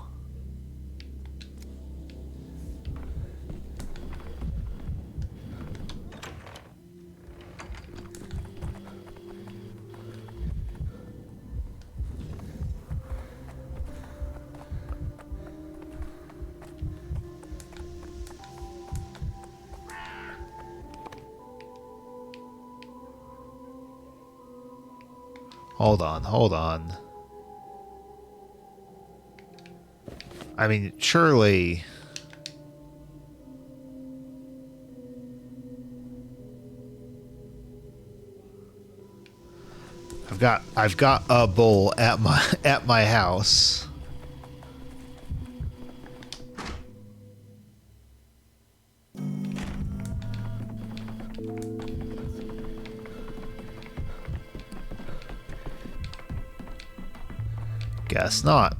Hold on, hold on. I mean, surely... I've got a bowl at my house. Guess not.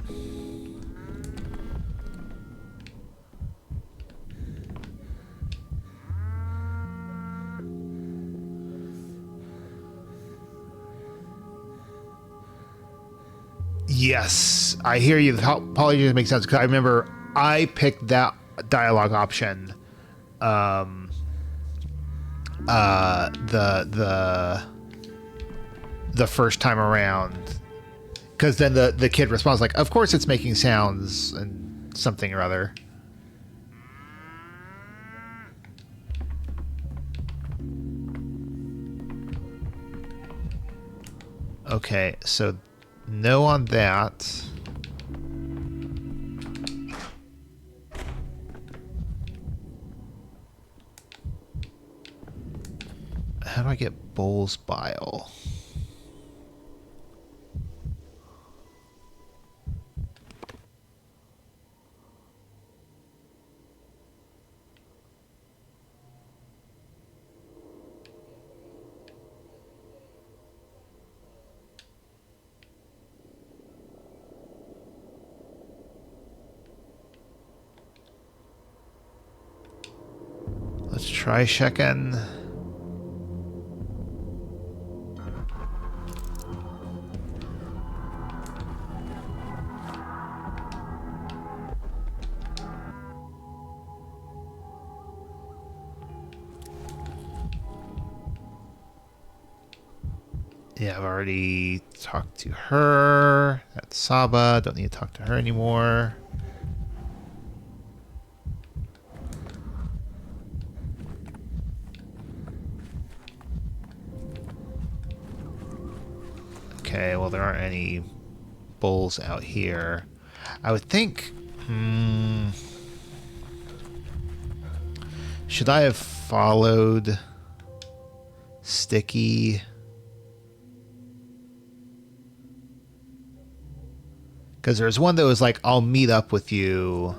Yes, I hear you. The Pathologic makes sense because I remember I picked that dialogue option. The first time around, because then the kid responds like, "Of course, it's making sounds and something or other." Okay, so no on that. How do I get Bull's bile? Let's try checking. Yeah, I've already talked to her. That's Saba. Don't need to talk to her anymore. Okay, well, there aren't any bulls out here. I would think... should I have followed Sticky? Because there's one that was like, I'll meet up with you.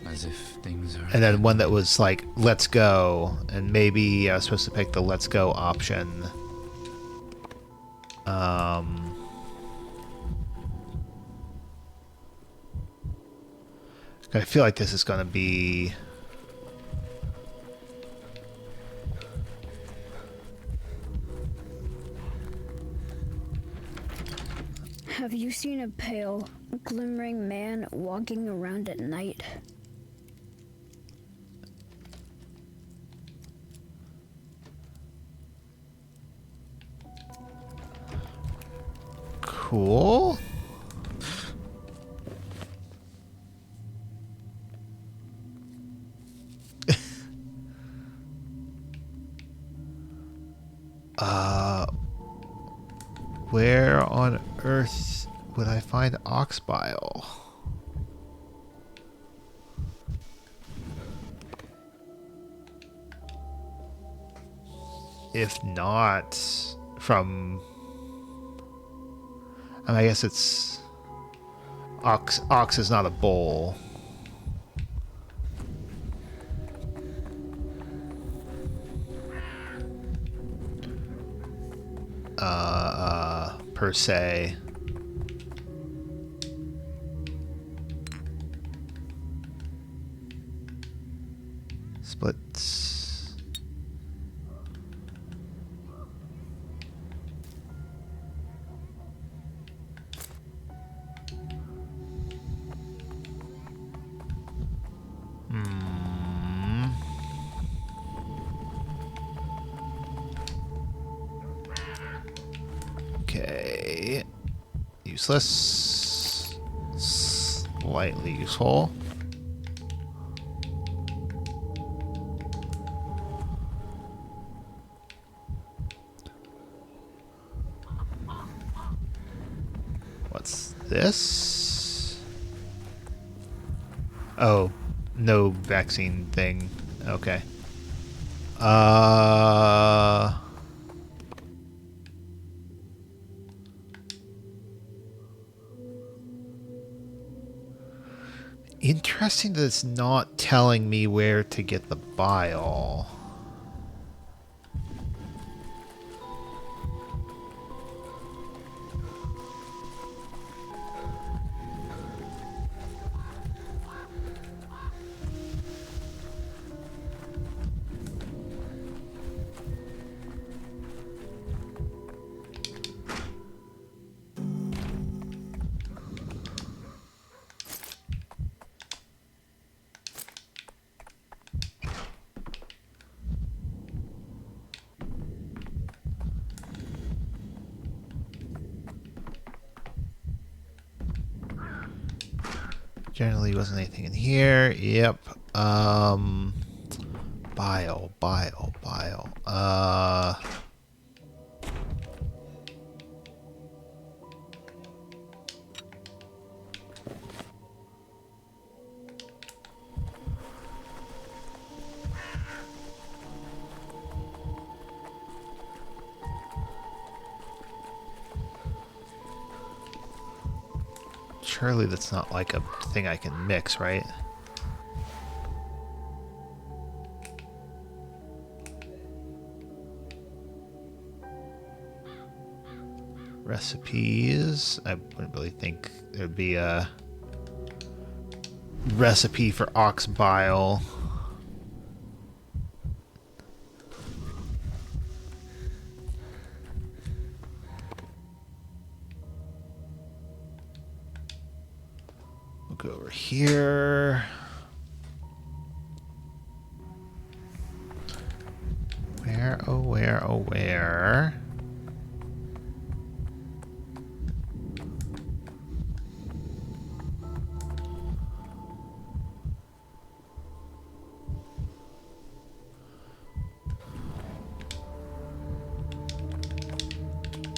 As if things are... And then one that was like, let's go. And maybe I was supposed to pick the let's go option. I feel like this is going to be... Have you seen a pale, glimmering man walking around at night? Cool. Where on earth would I find ox bile? If not, from... I guess it's... Ox is not a bowl. Per se. Splits. Okay. Useless. Slightly useful. What's this? Oh, no vaccine thing. Okay. Interesting that it's not telling me where to get the bile. Generally wasn't anything in here. Yep. Bile. Surely that's not like a thing I can mix, right? Recipes. I wouldn't really think there'd be a recipe for ox bile. We'll go over here. Where, oh where, oh where?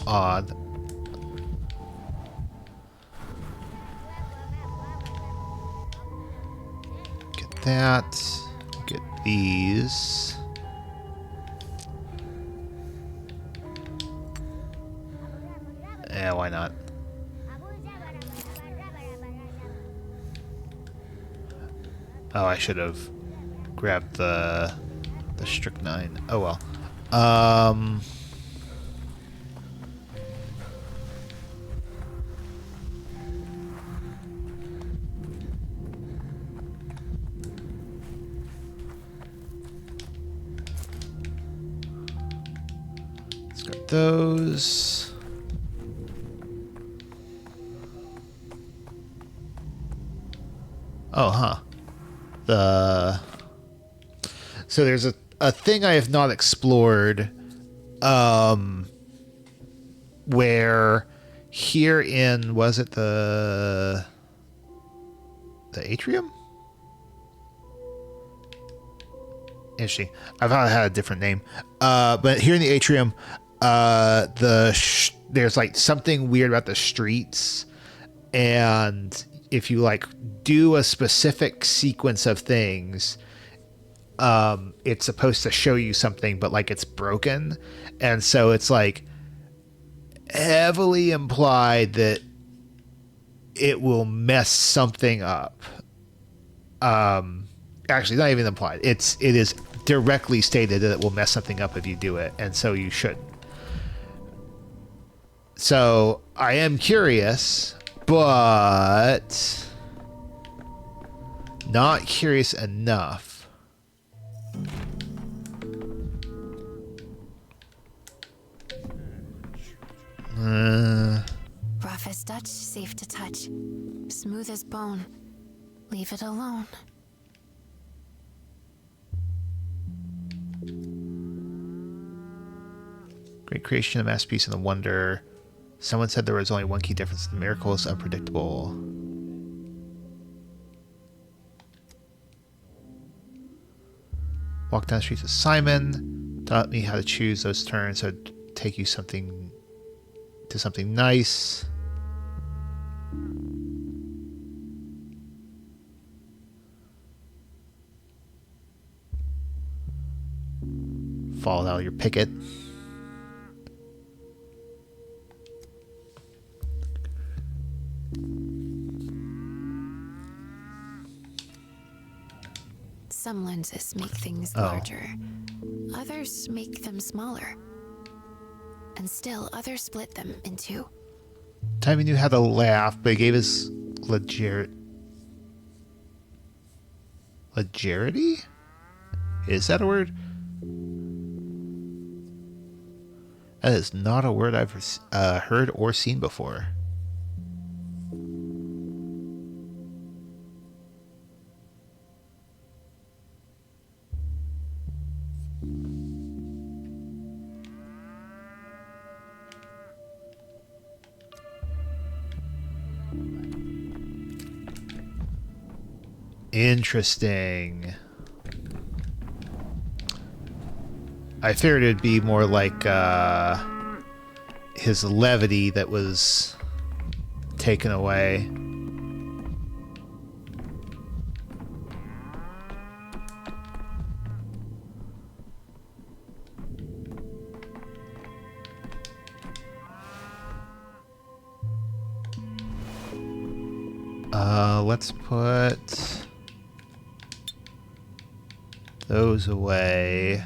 Odd. Get that. Get these. Yeah, why not? Oh, I should have grabbed the strychnine. Oh well. Let's grab those. Oh, huh. So there's a thing I have not explored, where here in, was it the atrium? Interesting. I thought it had a different name. But here in the atrium, there's like something weird about the streets. and if you like do a specific sequence of things, it's supposed to show you something, but like it's broken, and so it's like heavily implied that it will mess something up. Actually, not even implied. It is directly stated that it will mess something up if you do it, and so you shouldn't. So I am curious, but not curious enough. Rough as Dutch, safe to touch. Smooth as bone. Leave it alone. Great creation, a masterpiece, and a wonder. Someone said there was only one key difference. The miracle is unpredictable. Walk down the streets with Simon. Taught me how to choose those turns so it'd take you something to something nice. Fall out of your picket. Some lenses make things larger. Others make them smaller. And still others split them in two. Time he knew how to laugh, but he gave his legerity? Is that a word? That is not a word I've heard or seen before. Interesting. I figured it'd be more like his levity that was taken away. Let's put those away.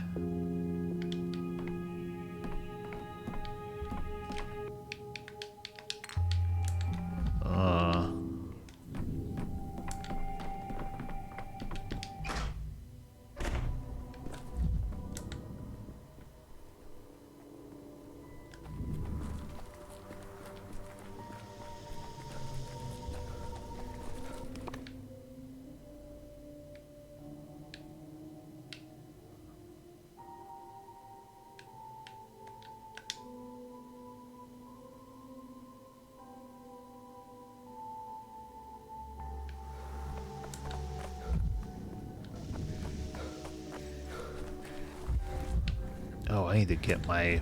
Oh, I need to get my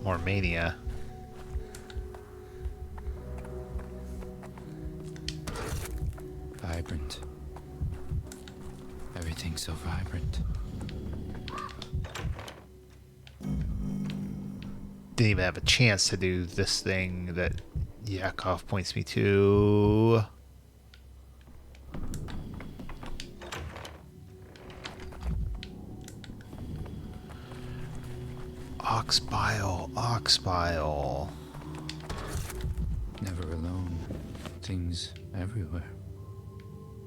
more mania. Vibrant. Everything's so vibrant. Didn't even have a chance to do this thing that Yakov points me to. Ox bile, ox bile. Never alone. Things everywhere.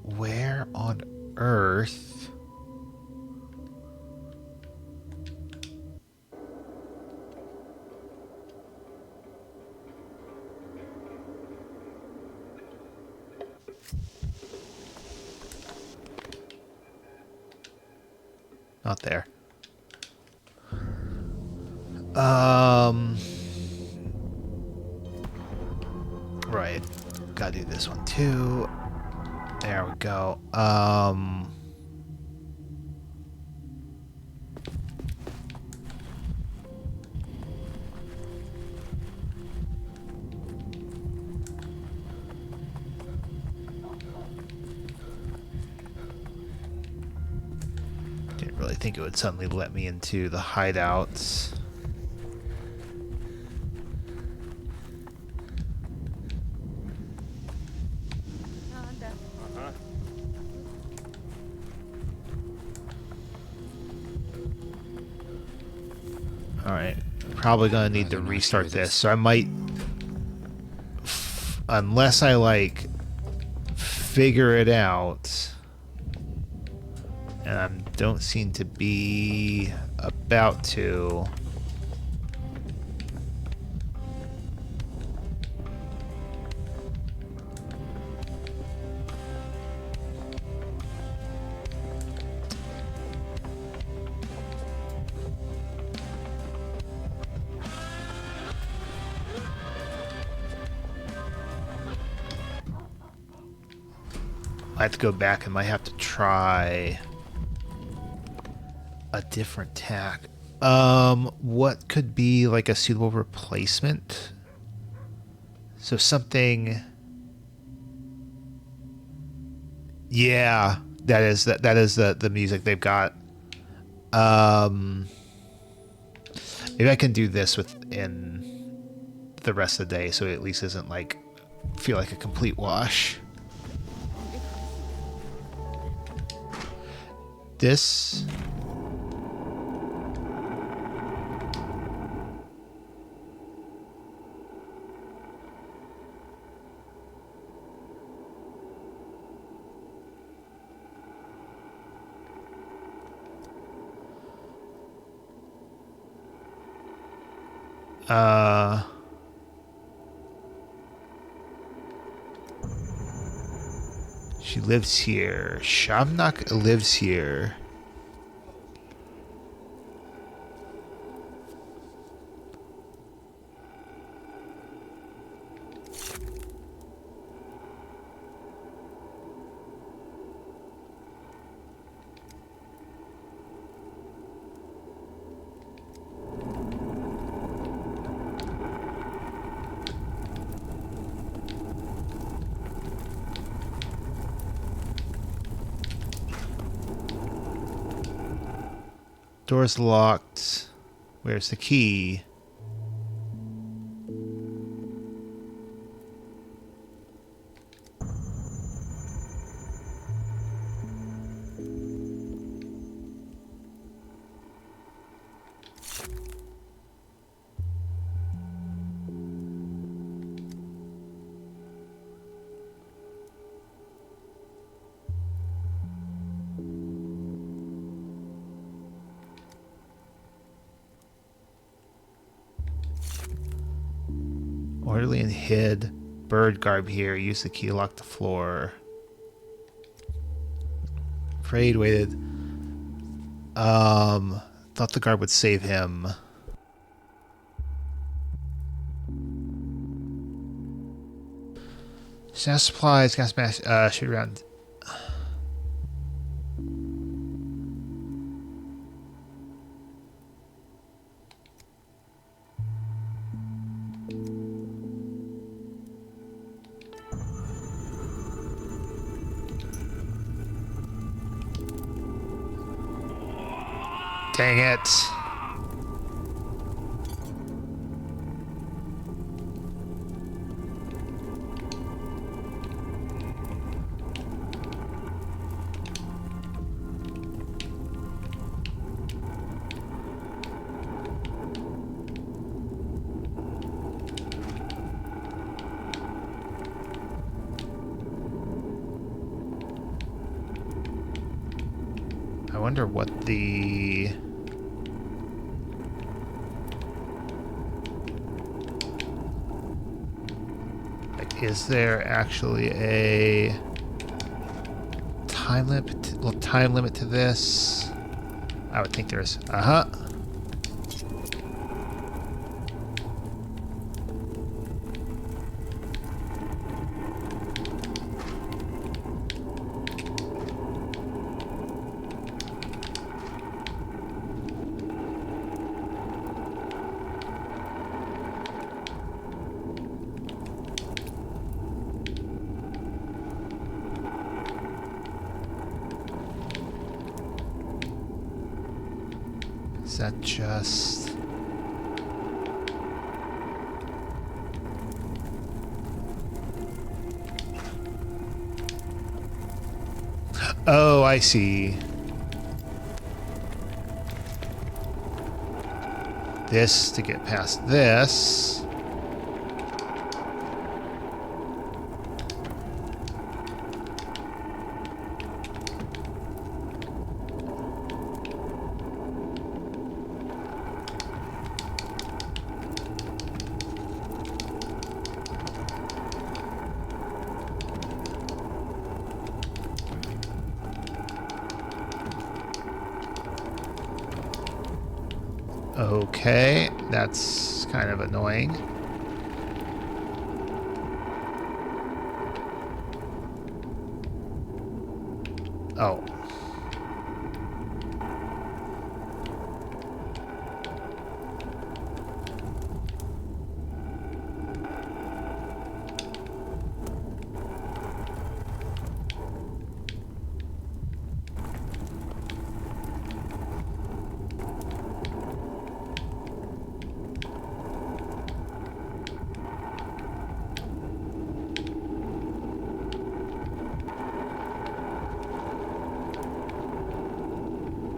Where on earth? Not there. Right. Gotta do this one too. There we go. think it would suddenly let me into the hideouts. Alright, probably gonna need to restart this, so I might, unless I like figure it out, and I don't seem to be about to. I have to go back and might have to try a different tack. What could be like a suitable replacement? So something. Yeah, that is the music they've got. Maybe I can do this within the rest of the day, so it at least isn't like feel like a complete wash. This. She lives here. Shamnak lives here. Door's locked. Where's the key? Orderly and hid. Bird garb here. Use the key to lock the floor. Prayed, waited. Thought the guard would save him. Stash supplies, gas mask, shoot around. Dang it. I wonder what the... Like, is there actually a time limit to this? I would think there is. Uh-huh. Is that just... Oh, I see. This to get past this. Okay, that's kind of annoying. Oh.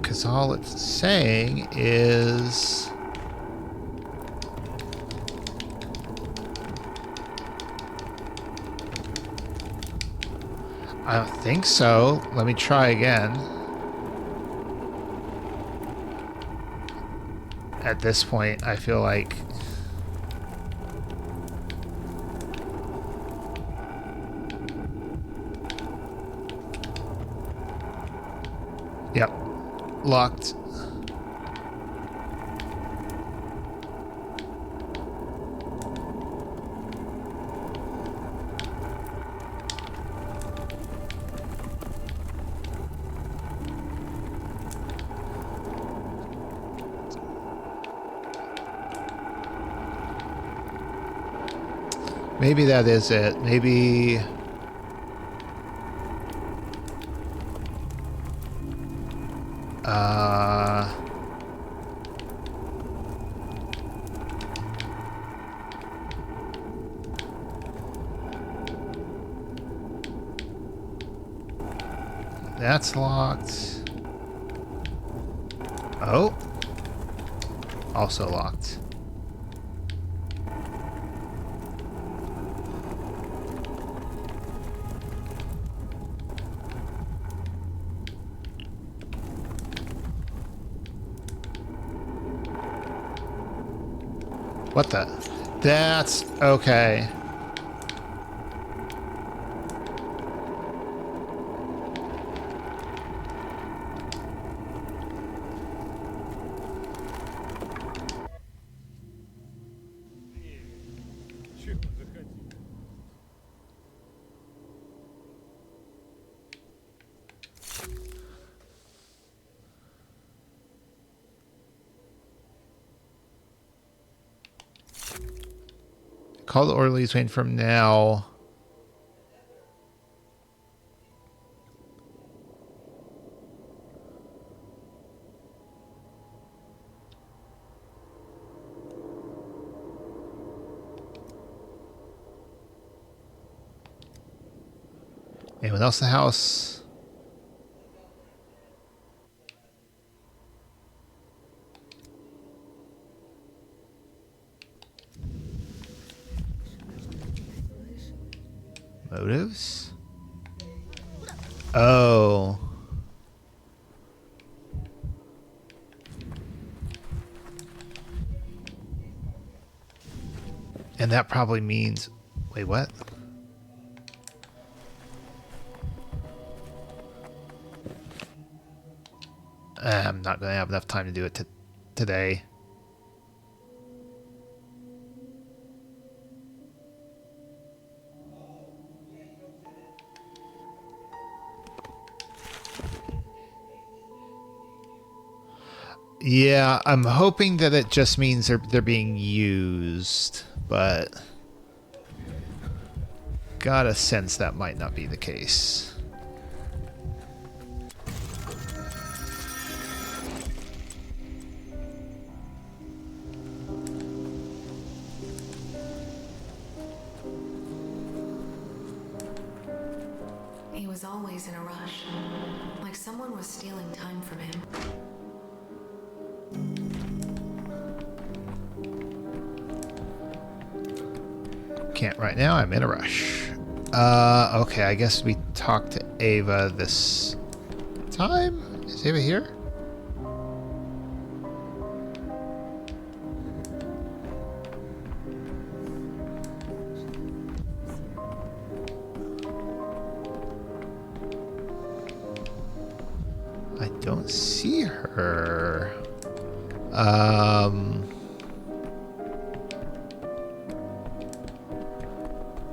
Because all it's saying is... I don't think so. Let me try again. At this point, I feel like... Yep. Locked. Maybe that is it. Maybe... That's locked. Oh. Also locked. What the? That's okay. Call the orderlies waiting from now. Anyone else in the house? Motives? Oh. And that probably means... Wait, what? I'm not going to have enough time to do it today. Yeah, I'm hoping that it just means they're being used, but got a sense that might not be the case. was always in a rush, like someone was stealing time from him. Can't right now, I'm in a rush. Okay, I guess we talked to Ava this time? Is Ava here? I don't see her.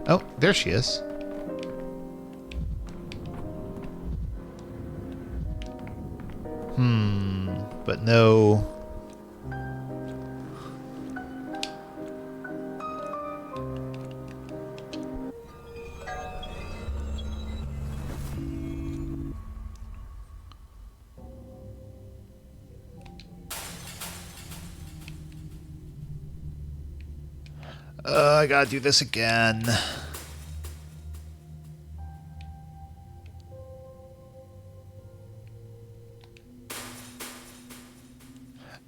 Oh, there she is. But no. I gotta do this again.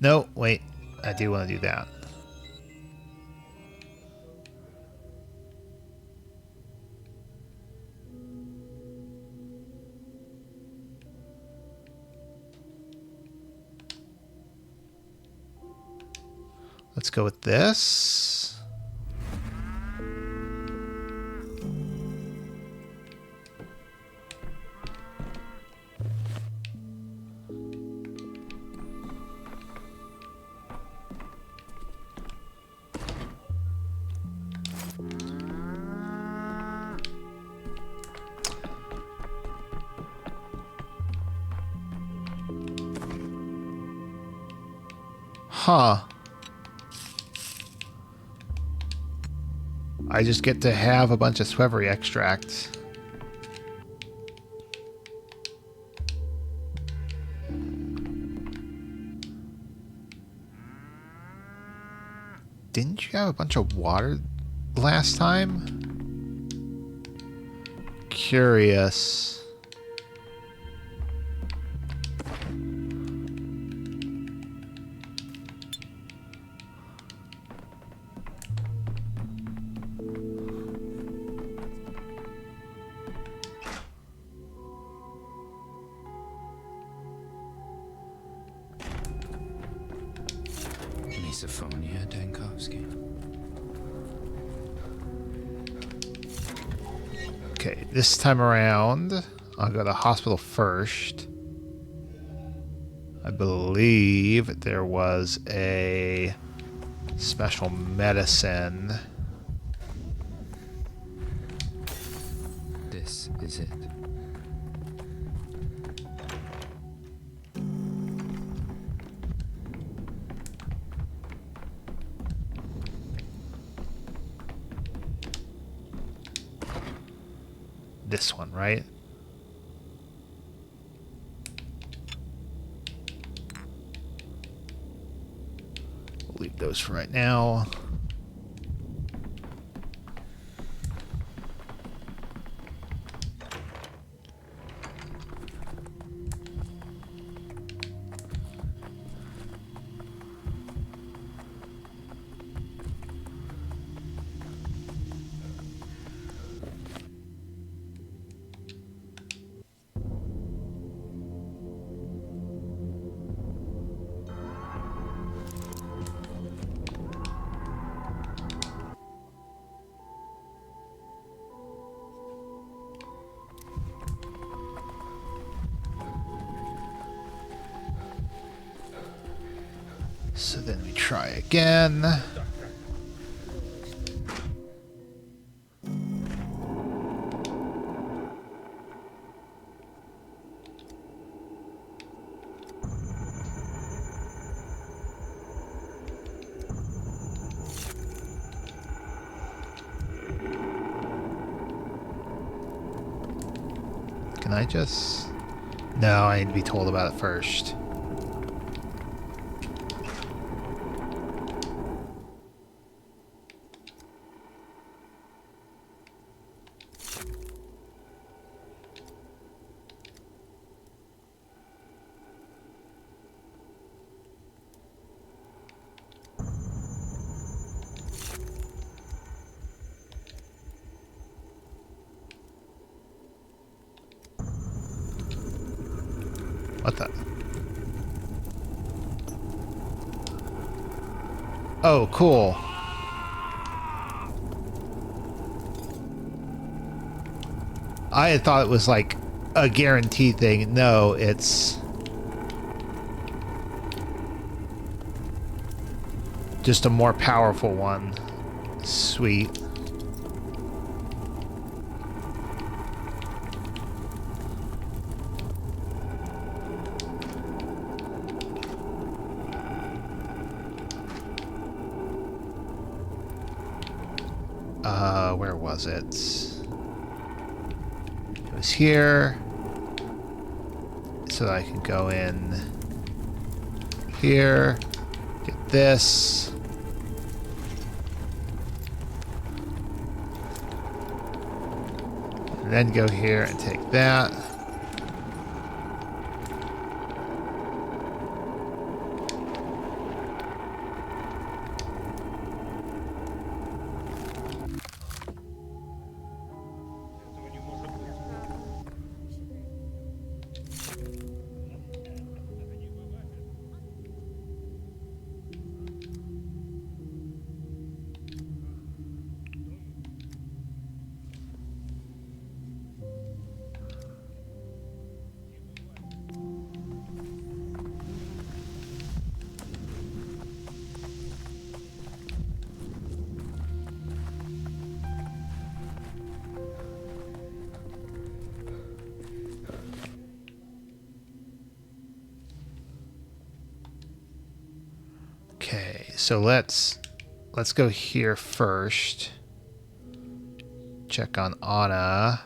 No, wait. I do want to do that. Let's go with this. Huh. I just get to have a bunch of Swevery extracts. Didn't you have a bunch of water last time? Curious. Misophonia, Dankovsky. Okay, this time around, I'll go to the hospital first. I believe there was a special medicine. This is it. This one, right? We'll leave those for right now. So then we try again. Can I just... No, I need to be told about it first. What the? Oh, cool. I had thought it was like a guaranteed thing. No, it's just a more powerful one. Sweet. Where was it? It was here. So that I can go in here, get this. And then go here and take that. Okay, so let's go here first. Check on Anna.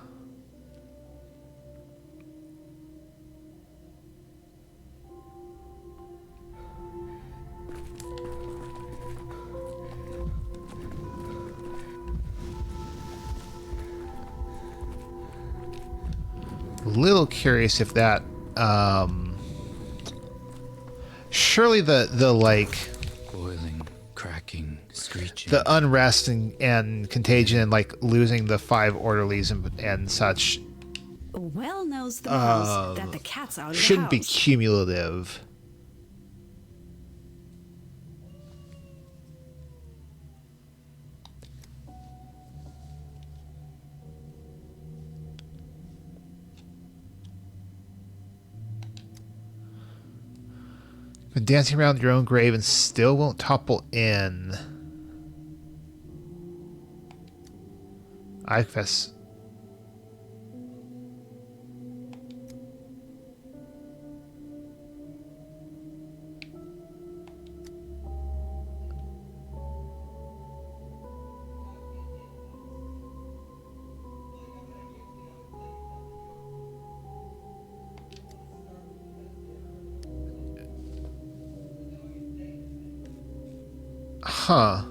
A little curious if that surely the like Boiling, cracking, screeching. the unrest and contagion and like losing the 5 orderlies and such Well knows the mouse that the cat's out of the shouldn't be house. cumulative. Been dancing around your own grave and still won't topple in. I confess. Huh.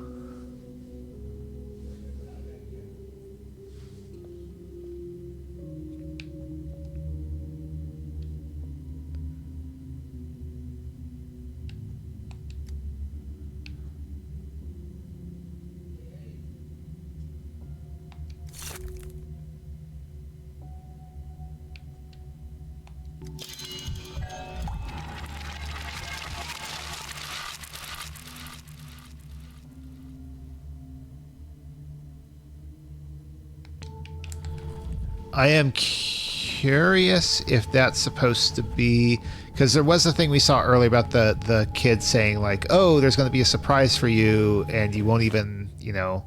I am curious if that's supposed to be, because there was a thing we saw earlier about the kid saying like, oh, there's going to be a surprise for you and you won't even, you know,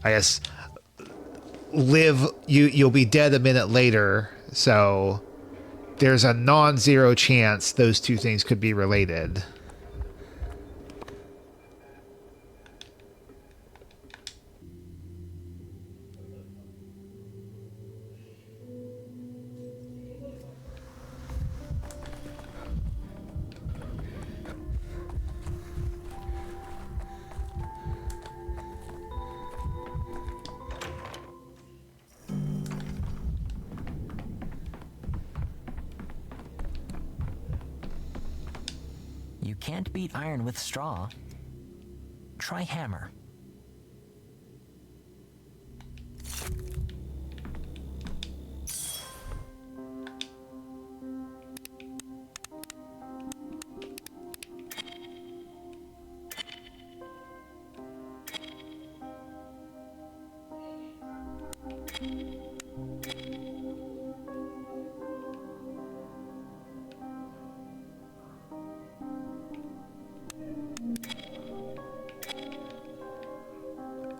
I guess you'll be dead a minute later. So there's a non-zero chance those two things could be related. You can't beat iron with straw. Try hammer.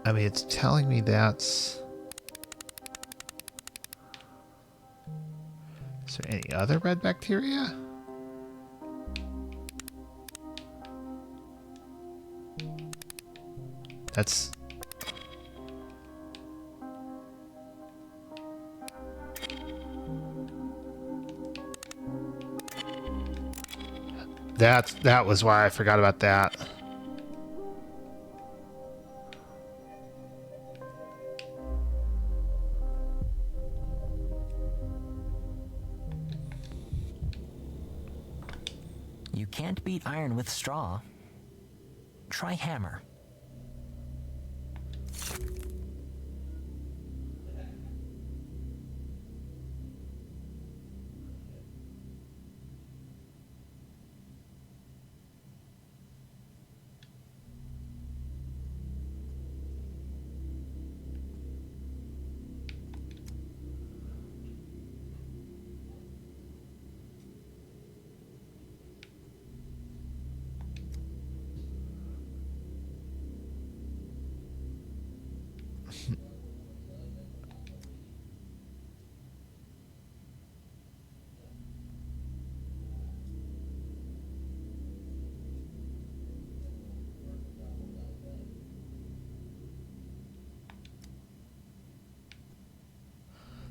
I mean, it's telling me that's... Is there any other red bacteria? That's... That was why I forgot about that. You can't beat iron with straw. Try hammer.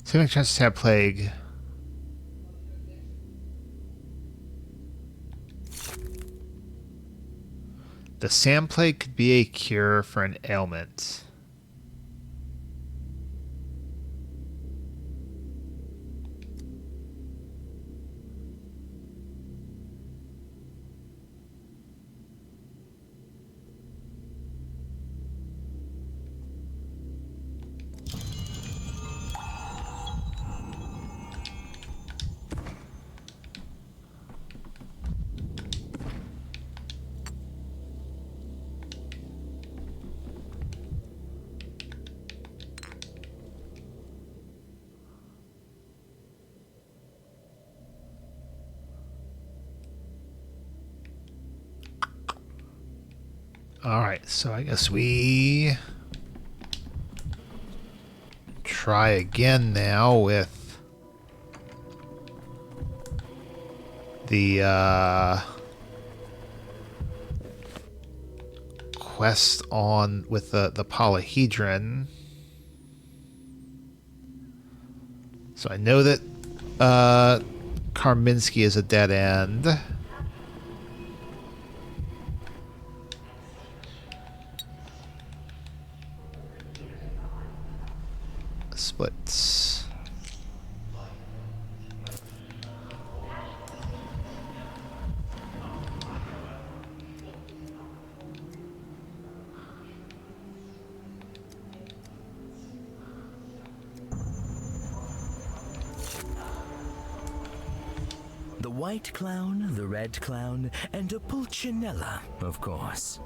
Saving chances to have plague. The sand plague could be a cure for an ailment. Alright, so I guess we try again now with the quest on with the polyhedron. So I know that Karminski is a dead end. Splits. The white clown, the red clown, and a pulcinella, of course.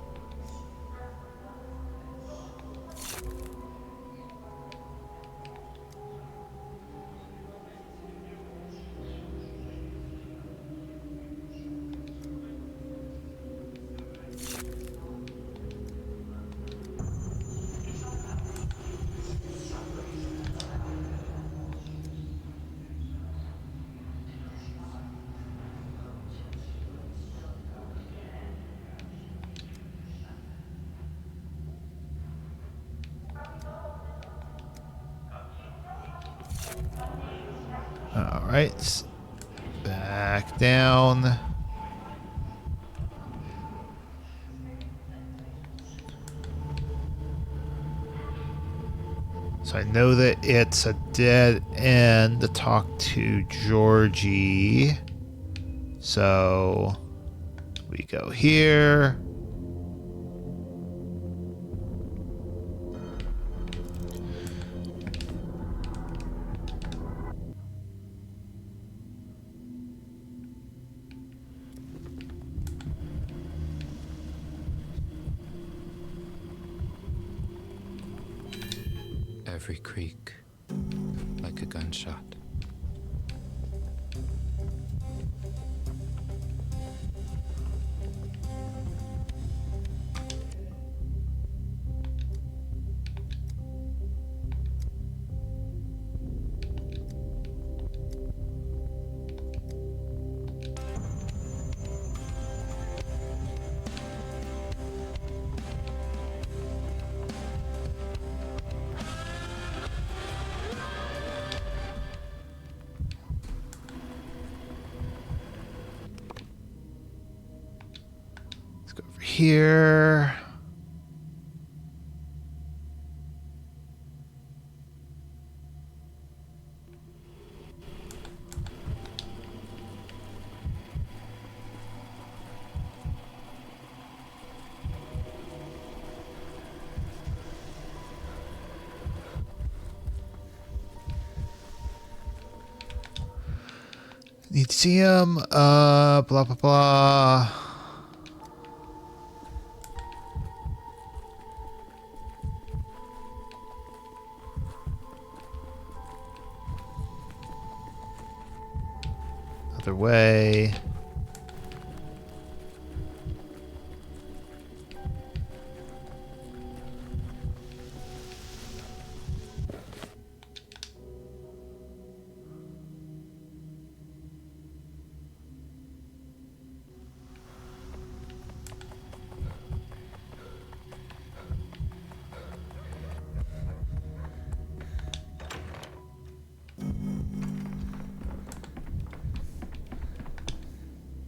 Alright. Back down. So I know that it's a dead end to talk to Georgie. So we go here. Every creak, like a gunshot. here. Need to see him. Blah, blah, blah. Other way.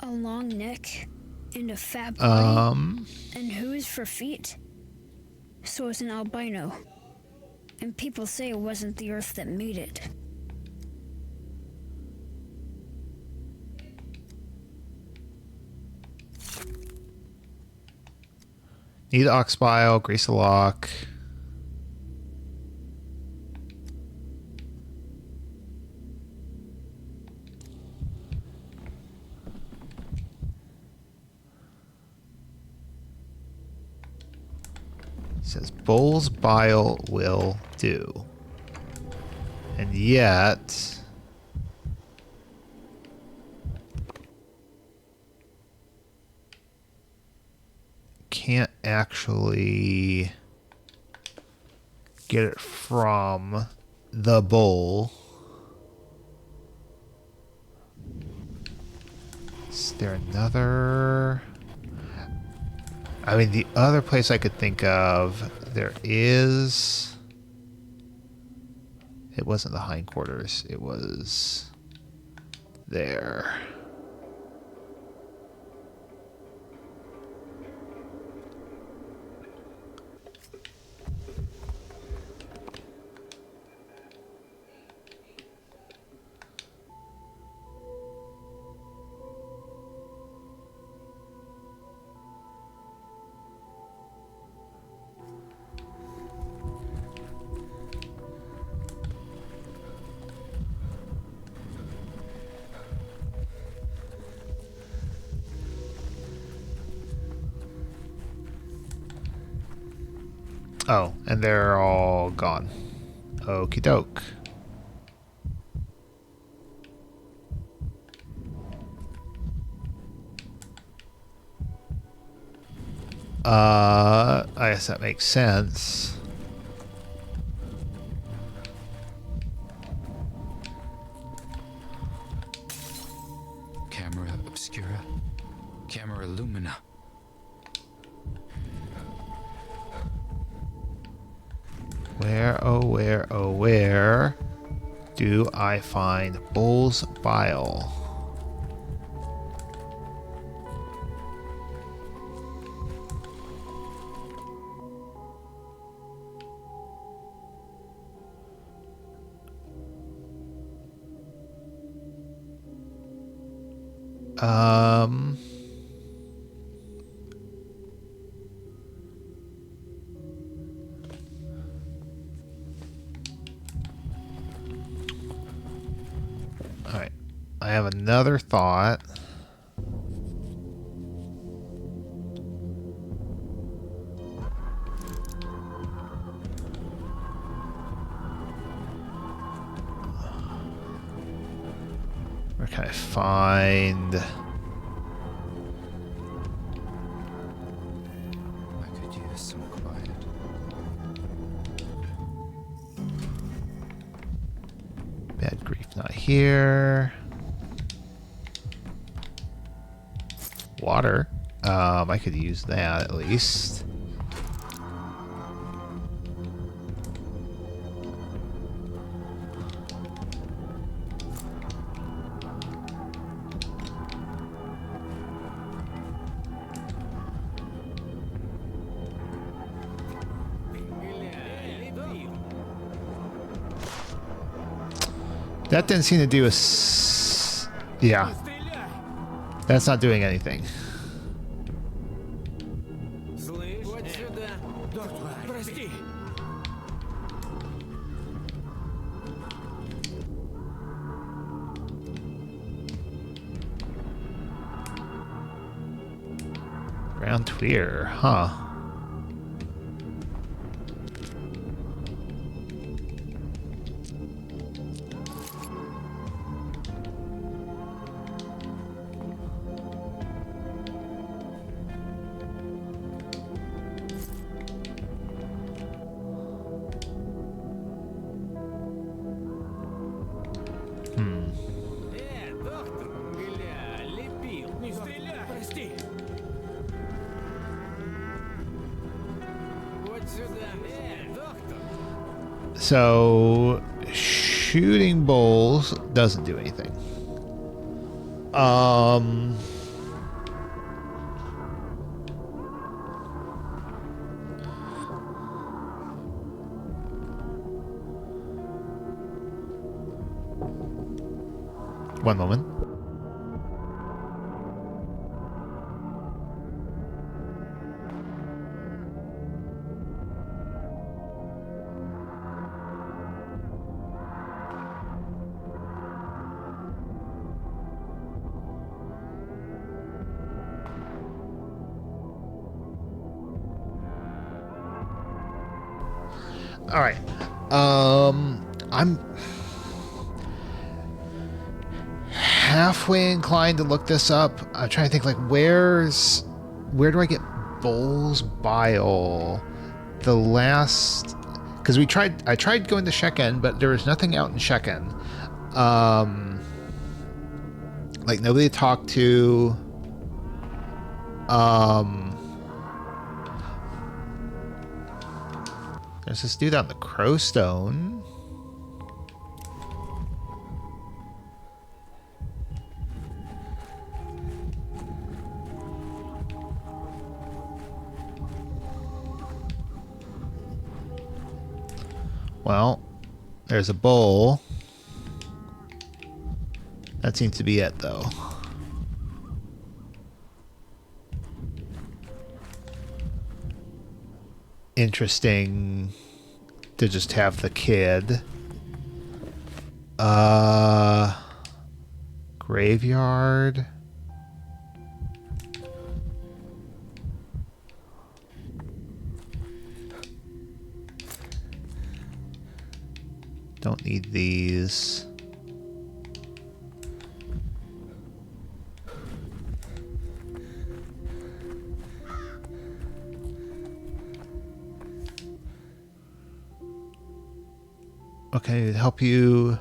A long neck and a fat body. And who's for feet? So it's an albino. And people say it wasn't the Earth that made it. Need ox bile, grease a lock. Says bull's bile will do. And yet can't actually get it from the bull. Is there another? I mean, the other place I could think of, there is... It wasn't the hindquarters, it was there. Oh, and they're all gone. Okie doke. I guess that makes sense. Camera obscura. Camera lumina. Where do I find bull's bile? Alright. I have another thought. Where can I find... I could use some quiet. Bad grief, not here. Water. I could use that at least. That didn't seem to do a... Yeah. That's not doing anything. Ground clear, huh? So, shooting bowls doesn't do anything. One moment. All right. I'm halfway inclined to look this up. I'm trying to think, like, where do I get Bowl's Bile? The last, because I tried going to Shekin, but there was nothing out in Shekin. Like, nobody to talk to. There's this dude on the Crowstone. Well, there's a bowl. That seems to be it, though. Interesting to just have the kid. Graveyard. Don't need these. Okay, help you.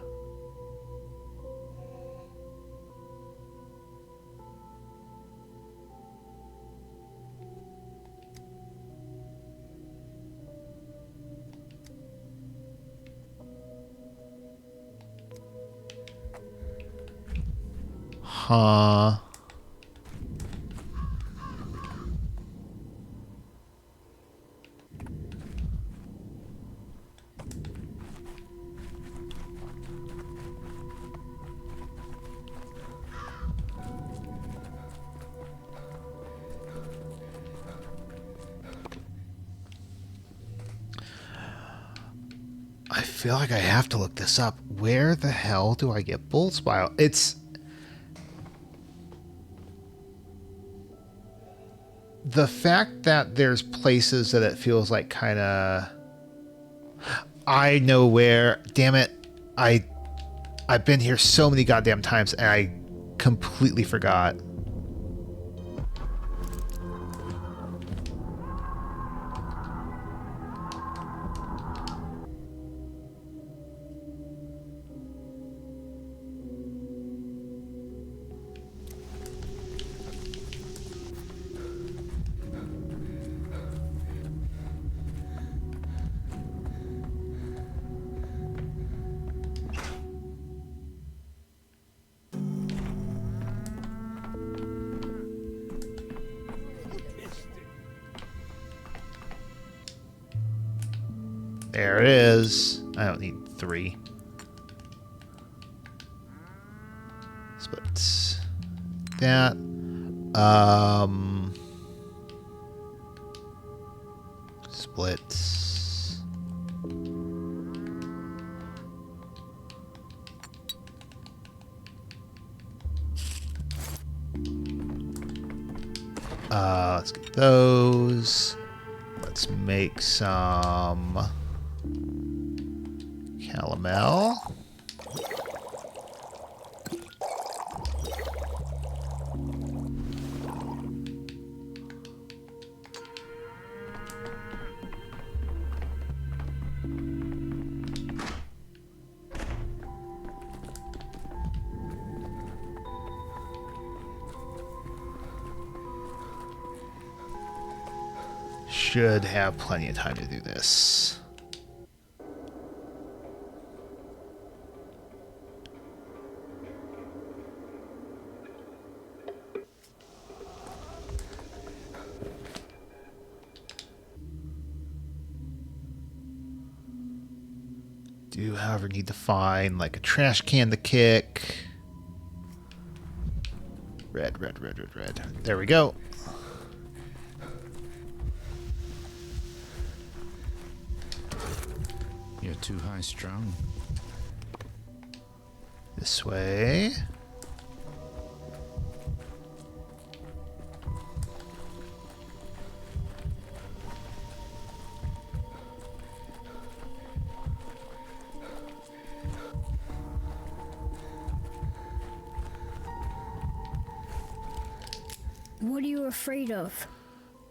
Huh. I feel like I have to look this up. Where the hell do I get Bull's Bile? It's the fact that there's places that it feels like kind of... I know where. Damn it. I've been here so many goddamn times and I completely forgot. There it is. I don't need 3. that. Splits. Let's get those. Let's make some calomel. Should have plenty of time to do this. Do, however, need to find like a trash can to kick. Red, red, red, red, red. There we go. You're too high strung. This way. What are you afraid of?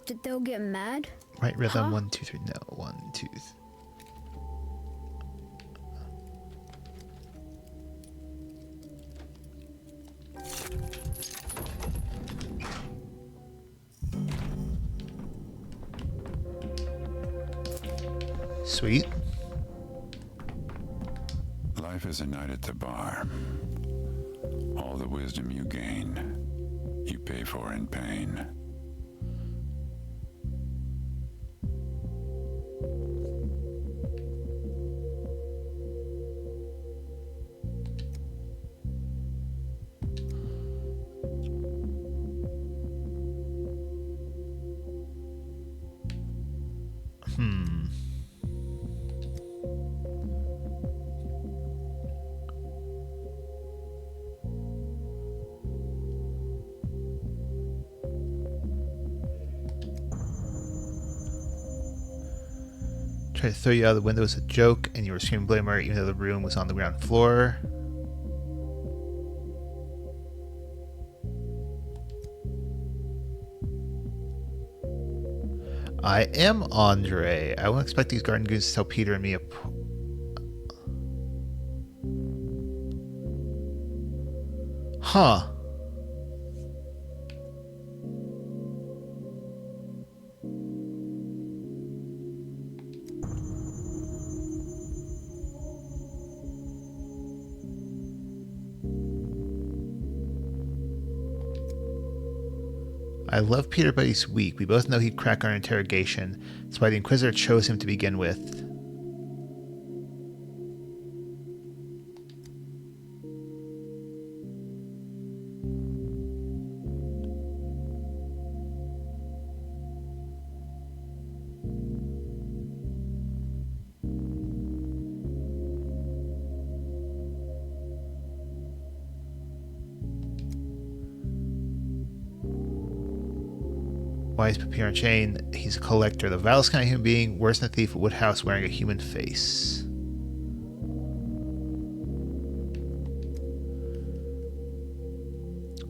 That they'll get mad? Right rhythm, Huh? 1, 2, 3. No, 1, 2, 3. Sweet. Life is a night at the bar. All the wisdom you gain, you pay for in pain. Tried to throw you out of the window as a joke, and you were screaming blame her even though the room was on the ground floor. I am Andre. I won't expect these garden goons to tell Peter and me Huh. I love Peter, but he's weak. We both know he'd crack our interrogation. That's why the Inquisitor chose him to begin with. Why is Papier on Chain? He's a collector. The vilest kind of human being, worse than a thief at Woodhouse wearing a human face.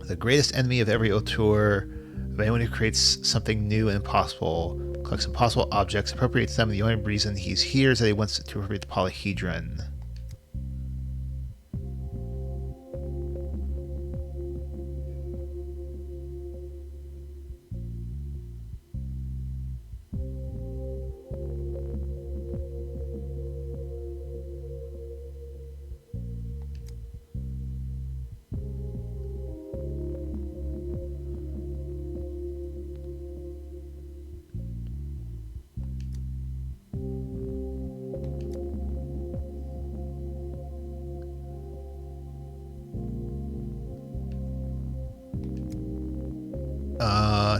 The greatest enemy of every auteur, of anyone who creates something new and impossible, collects impossible objects, appropriates them. The only reason he's here is that he wants to appropriate the polyhedron.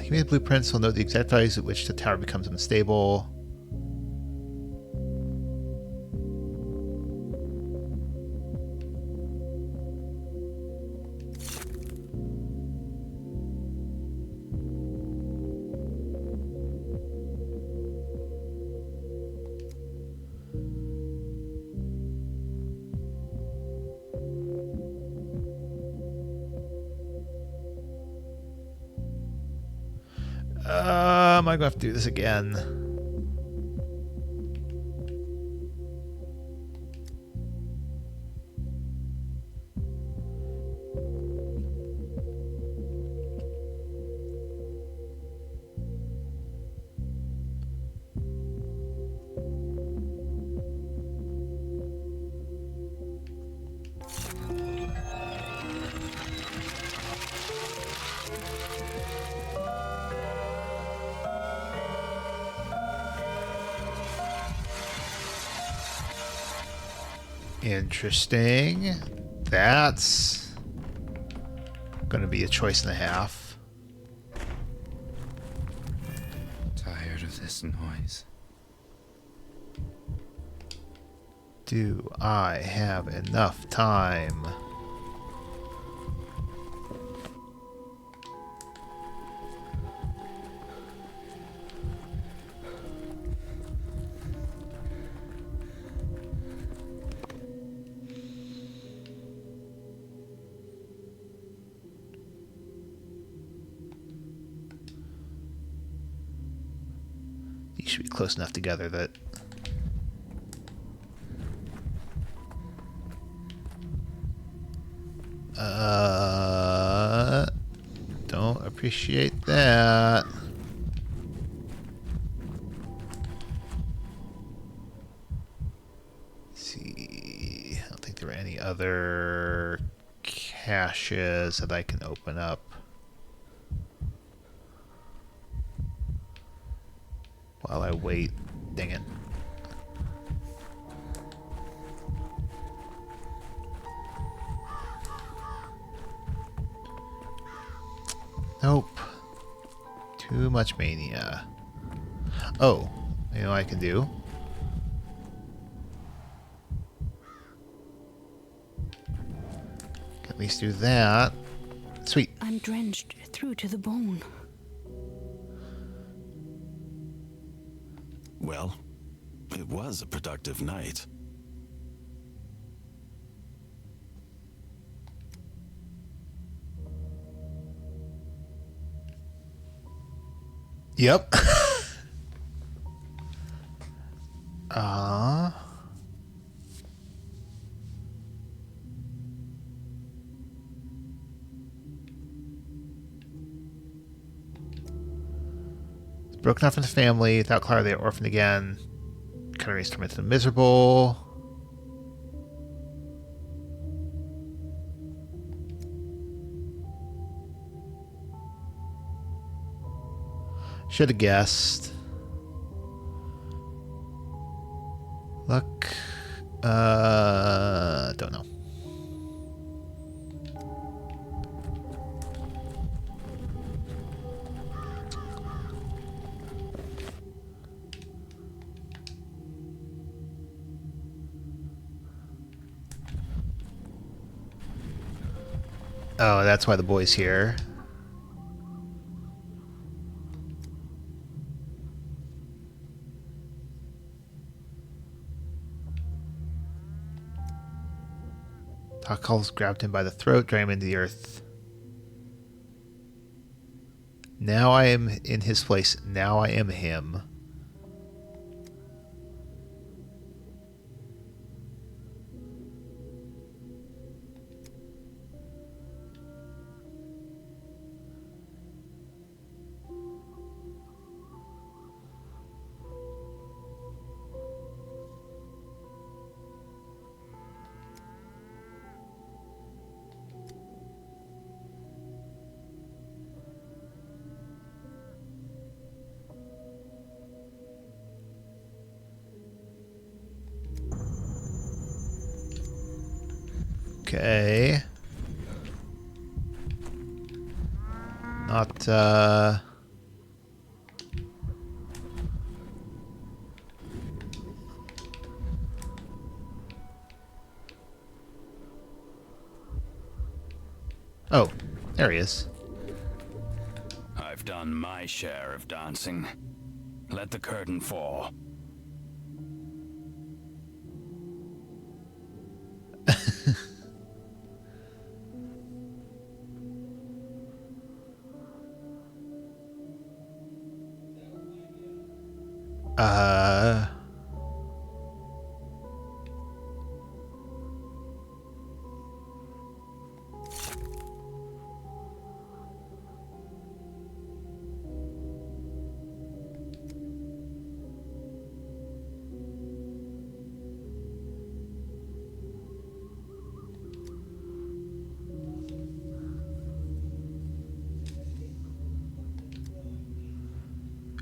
He made blueprints. He'll note the exact values at which the tower becomes unstable. Am I going to have to do this again? Interesting. That's going to be a choice and a half. Tired of this noise. Do I have enough time? These should be close enough together that don't appreciate that. Let's see, I don't think there were any other caches that I can open up. While I wait. Dang it. Nope. Too much mania. Oh, you know what I can do? Can at least do that. Sweet. I'm drenched through to the bone. Well, it was a productive night. Yep. Broken off from the family. Without Clara, they are orphaned again. Kind of raised tormented and miserable. Should have guessed. Luck. Don't know. Oh, that's why the boy's here. Takal's grabbed him by the throat, dragged him into the earth. Now I am in his place. Now I am him. Okay. Not Oh, there he is. I've done my share of dancing. Let the curtain fall. Uh...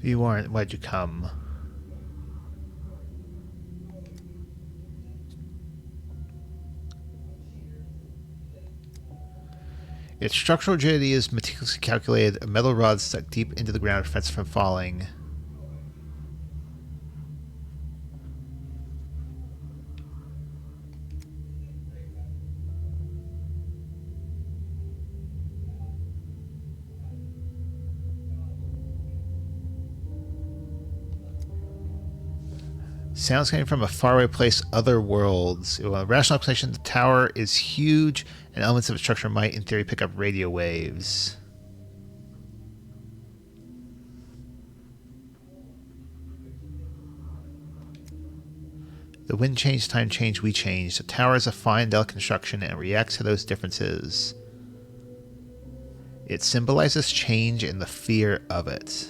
You weren't. Why'd you come? Its structural rigidity is meticulously calculated. A metal rod stuck deep into the ground prevents it from falling. Sounds coming from a faraway place, other worlds. Well, a rational explanation, the tower is huge, and elements of its structure might, in theory, pick up radio waves. The wind changed, time changed, we changed. The tower is a fine, delicate construction and reacts to those differences. It symbolizes change and the fear of it.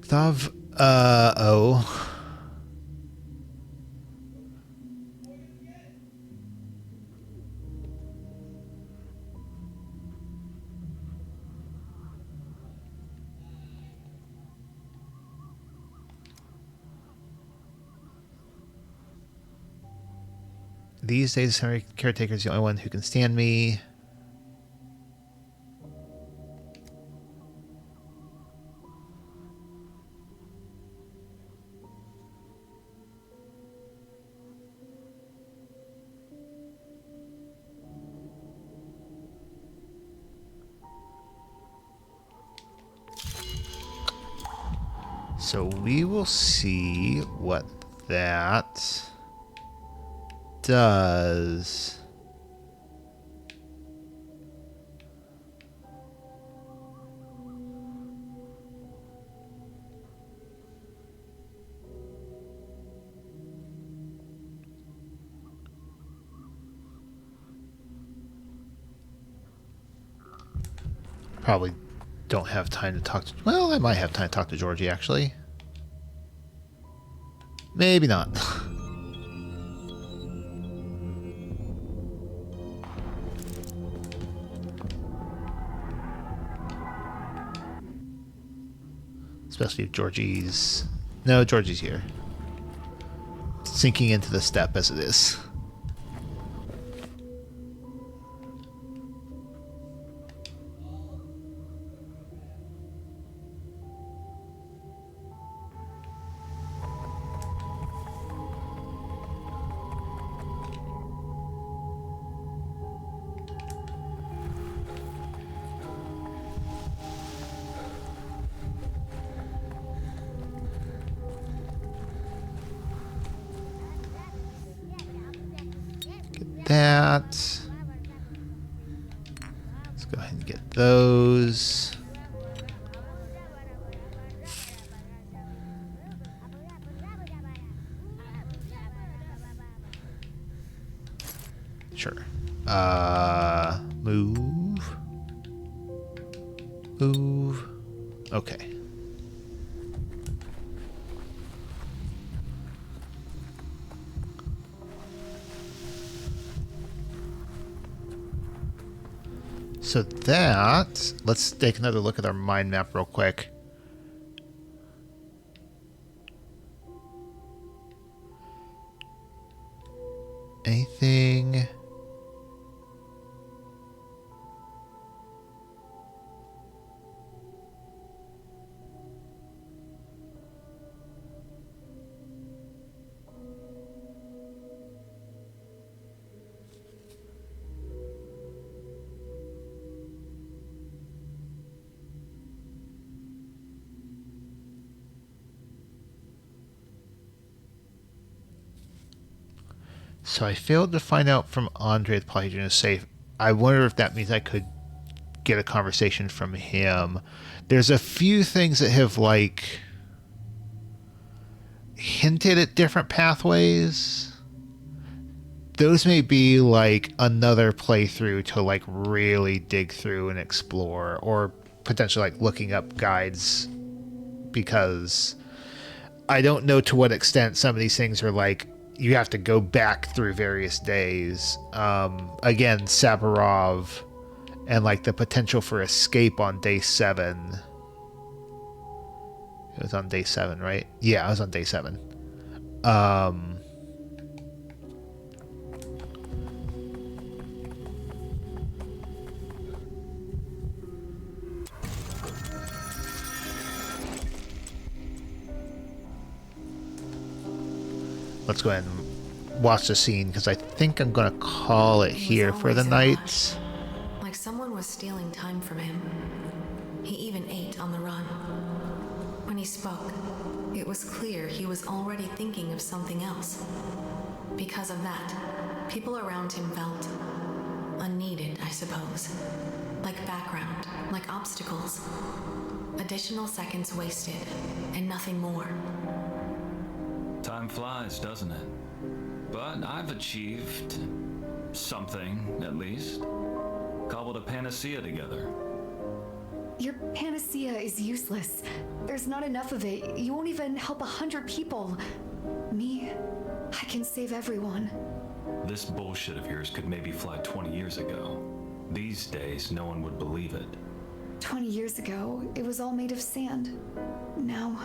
Thav, oh. These days, the cemetery caretaker is the only one who can stand me. So we will see what that does. Probably don't have time to talk to... Well, I might have time to talk to Georgie, actually. Maybe not. Especially if Georgie's... No, Georgie's here. Sinking into the step as it is. That. Let's go ahead and get those. Sure. Move. Move. Okay. So that, let's take another look at our mind map real quick. Anything? So I failed to find out from Andre the Polyhedron is safe. I wonder if that means I could get a conversation from him. There's a few things that have like hinted at different pathways. Those may be like another playthrough to like really dig through and explore, or potentially like looking up guides, because I don't know to what extent some of these things are like you have to go back through various days. Again, Saburov and like the potential for escape on day 7. It was on day 7, right? Yeah, I was on day 7. Let's go ahead and watch the scene, because I think I'm going to call it here for the night. Like someone was stealing time from him. He even ate on the run. When he spoke, it was clear he was already thinking of something else. Because of that, people around him felt unneeded, I suppose. Like background, like obstacles. Additional seconds wasted, and nothing more. Time flies, doesn't it? But I've achieved something, at least. Cobbled a panacea together. Your panacea is useless. There's not enough of it. You won't even help 100 people. Me, I can save everyone. This bullshit of yours could maybe fly 20 years ago. These days, no one would believe it. 20 years ago, it was all made of sand. Now...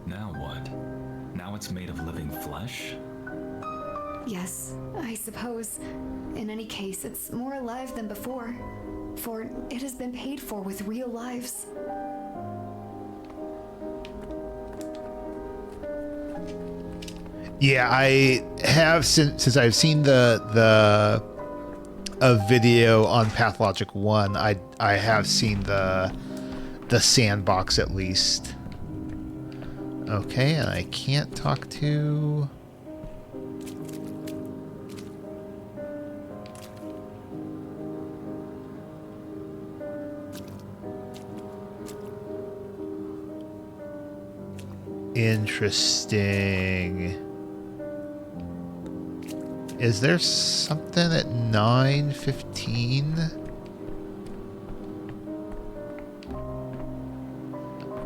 Now what? Now it's made of living flesh? Yes, I suppose. In any case, it's more alive than before. For it has been paid for with real lives. Yeah, I have since I've seen a video on Pathologic 1. I have seen the sandbox at least. Okay, and I can't talk to... Interesting. Is there something at 9:15?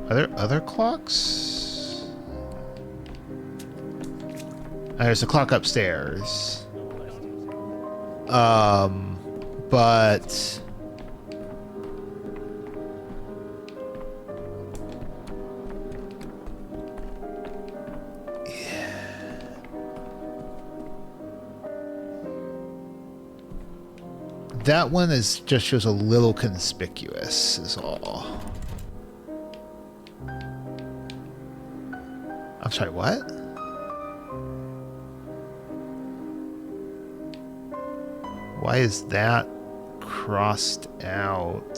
Are there other clocks? There's a clock upstairs. But... that one just shows a little conspicuous, is all. I'm sorry, what? Why is that crossed out?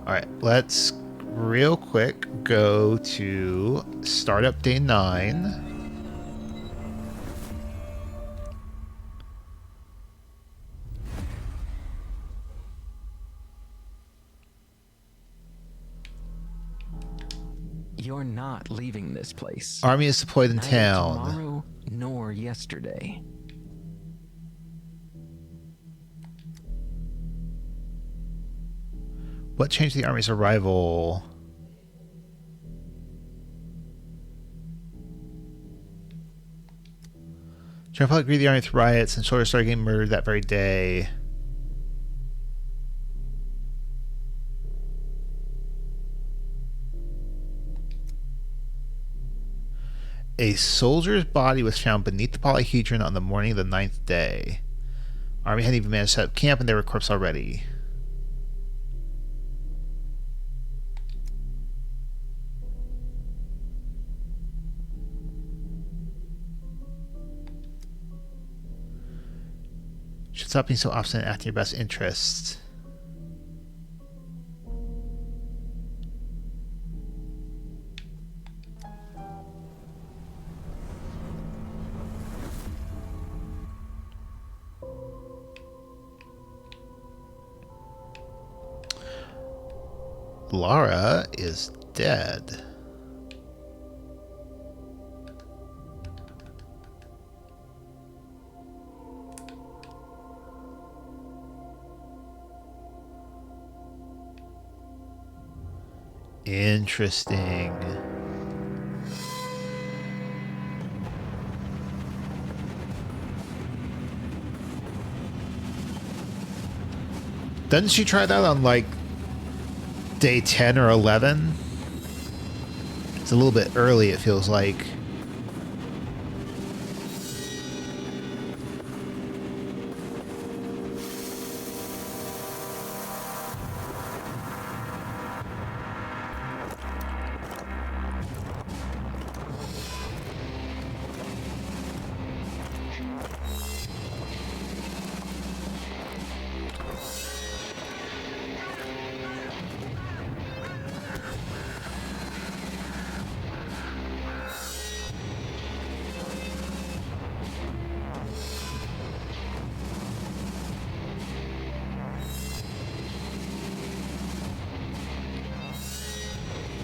Alright, let's real quick go to startup day 9. You're not leaving this place. Army is deployed in Neither town. tomorrow nor yesterday. What changed the army's arrival? General Public agreed the army with riots, and soldiers started getting murdered that very day. A soldier's body was found beneath the polyhedron on the morning of the 9th day. Army hadn't even managed to set up camp and they were corpse already. Should stop being so obstinate and acting in your best interest. Lara is dead. Interesting. Doesn't she try that on like day 10 or 11? It's a little bit early, it feels like.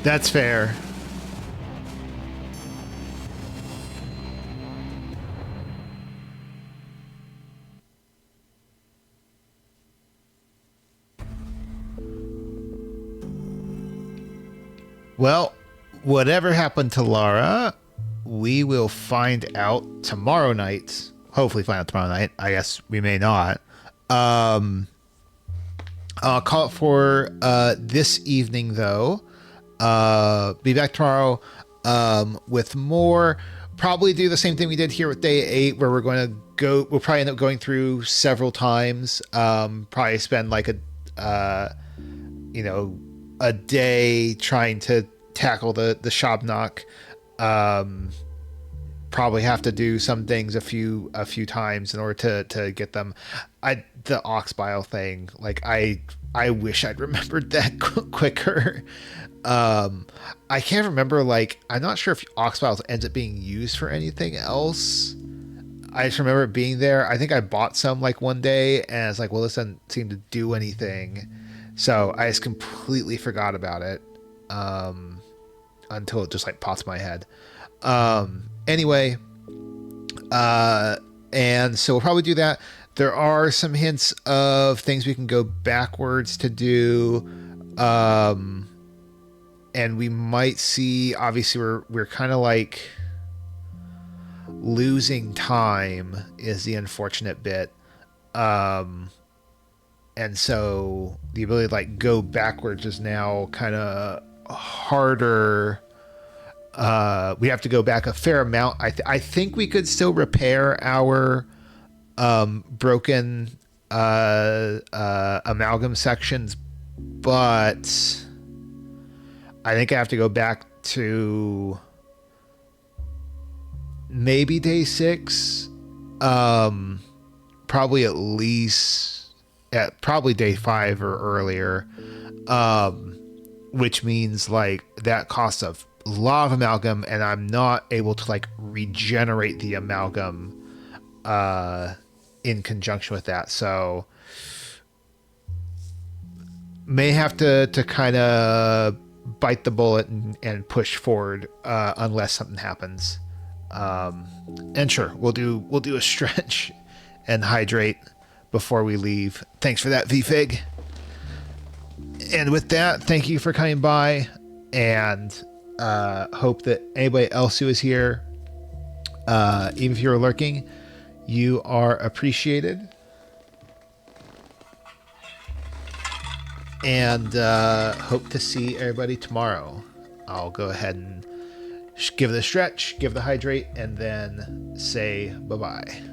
That's fair. Well, whatever happened to Lara, we will find out tomorrow night. Hopefully find out tomorrow night. I guess we may not. I'll call it for this evening, though. Be back tomorrow with more. Probably do the same thing we did here with day 8, where we'll probably end up going through several times. Probably spend like a day trying to tackle the Shabnok. Probably have to do some things a few times in order to get them. The ox bile thing, like I wish I'd remembered that quicker. I can't remember, like, I'm not sure if ox bile ends up being used for anything else. I just remember it being there. I think I bought some like one day and it's like, well, this doesn't seem to do anything. So I just completely forgot about it until it just like pops in my head. Anyway, and so we'll probably do that. There are some hints of things we can go backwards to do. And we might see, obviously we're kind of like losing time is the unfortunate bit. And so the ability to like go backwards is now kind of harder. We have to go back a fair amount. I think we could still repair our broken amalgam sections, but I think I have to go back to maybe day 6, probably at least at probably day 5 or earlier, which means like that costs a lot of amalgam, and I'm not able to like regenerate the amalgam in conjunction with that. So may have to kind of bite the bullet and push forward unless something happens. And sure, we'll do a stretch and hydrate before we leave. Thanks for that, VFig. And with that, thank you for coming by, and hope that anybody else who is here, even if you're lurking, you are appreciated. And hope to see everybody tomorrow. I'll go ahead and give it a stretch, give it a hydrate, and then say bye-bye.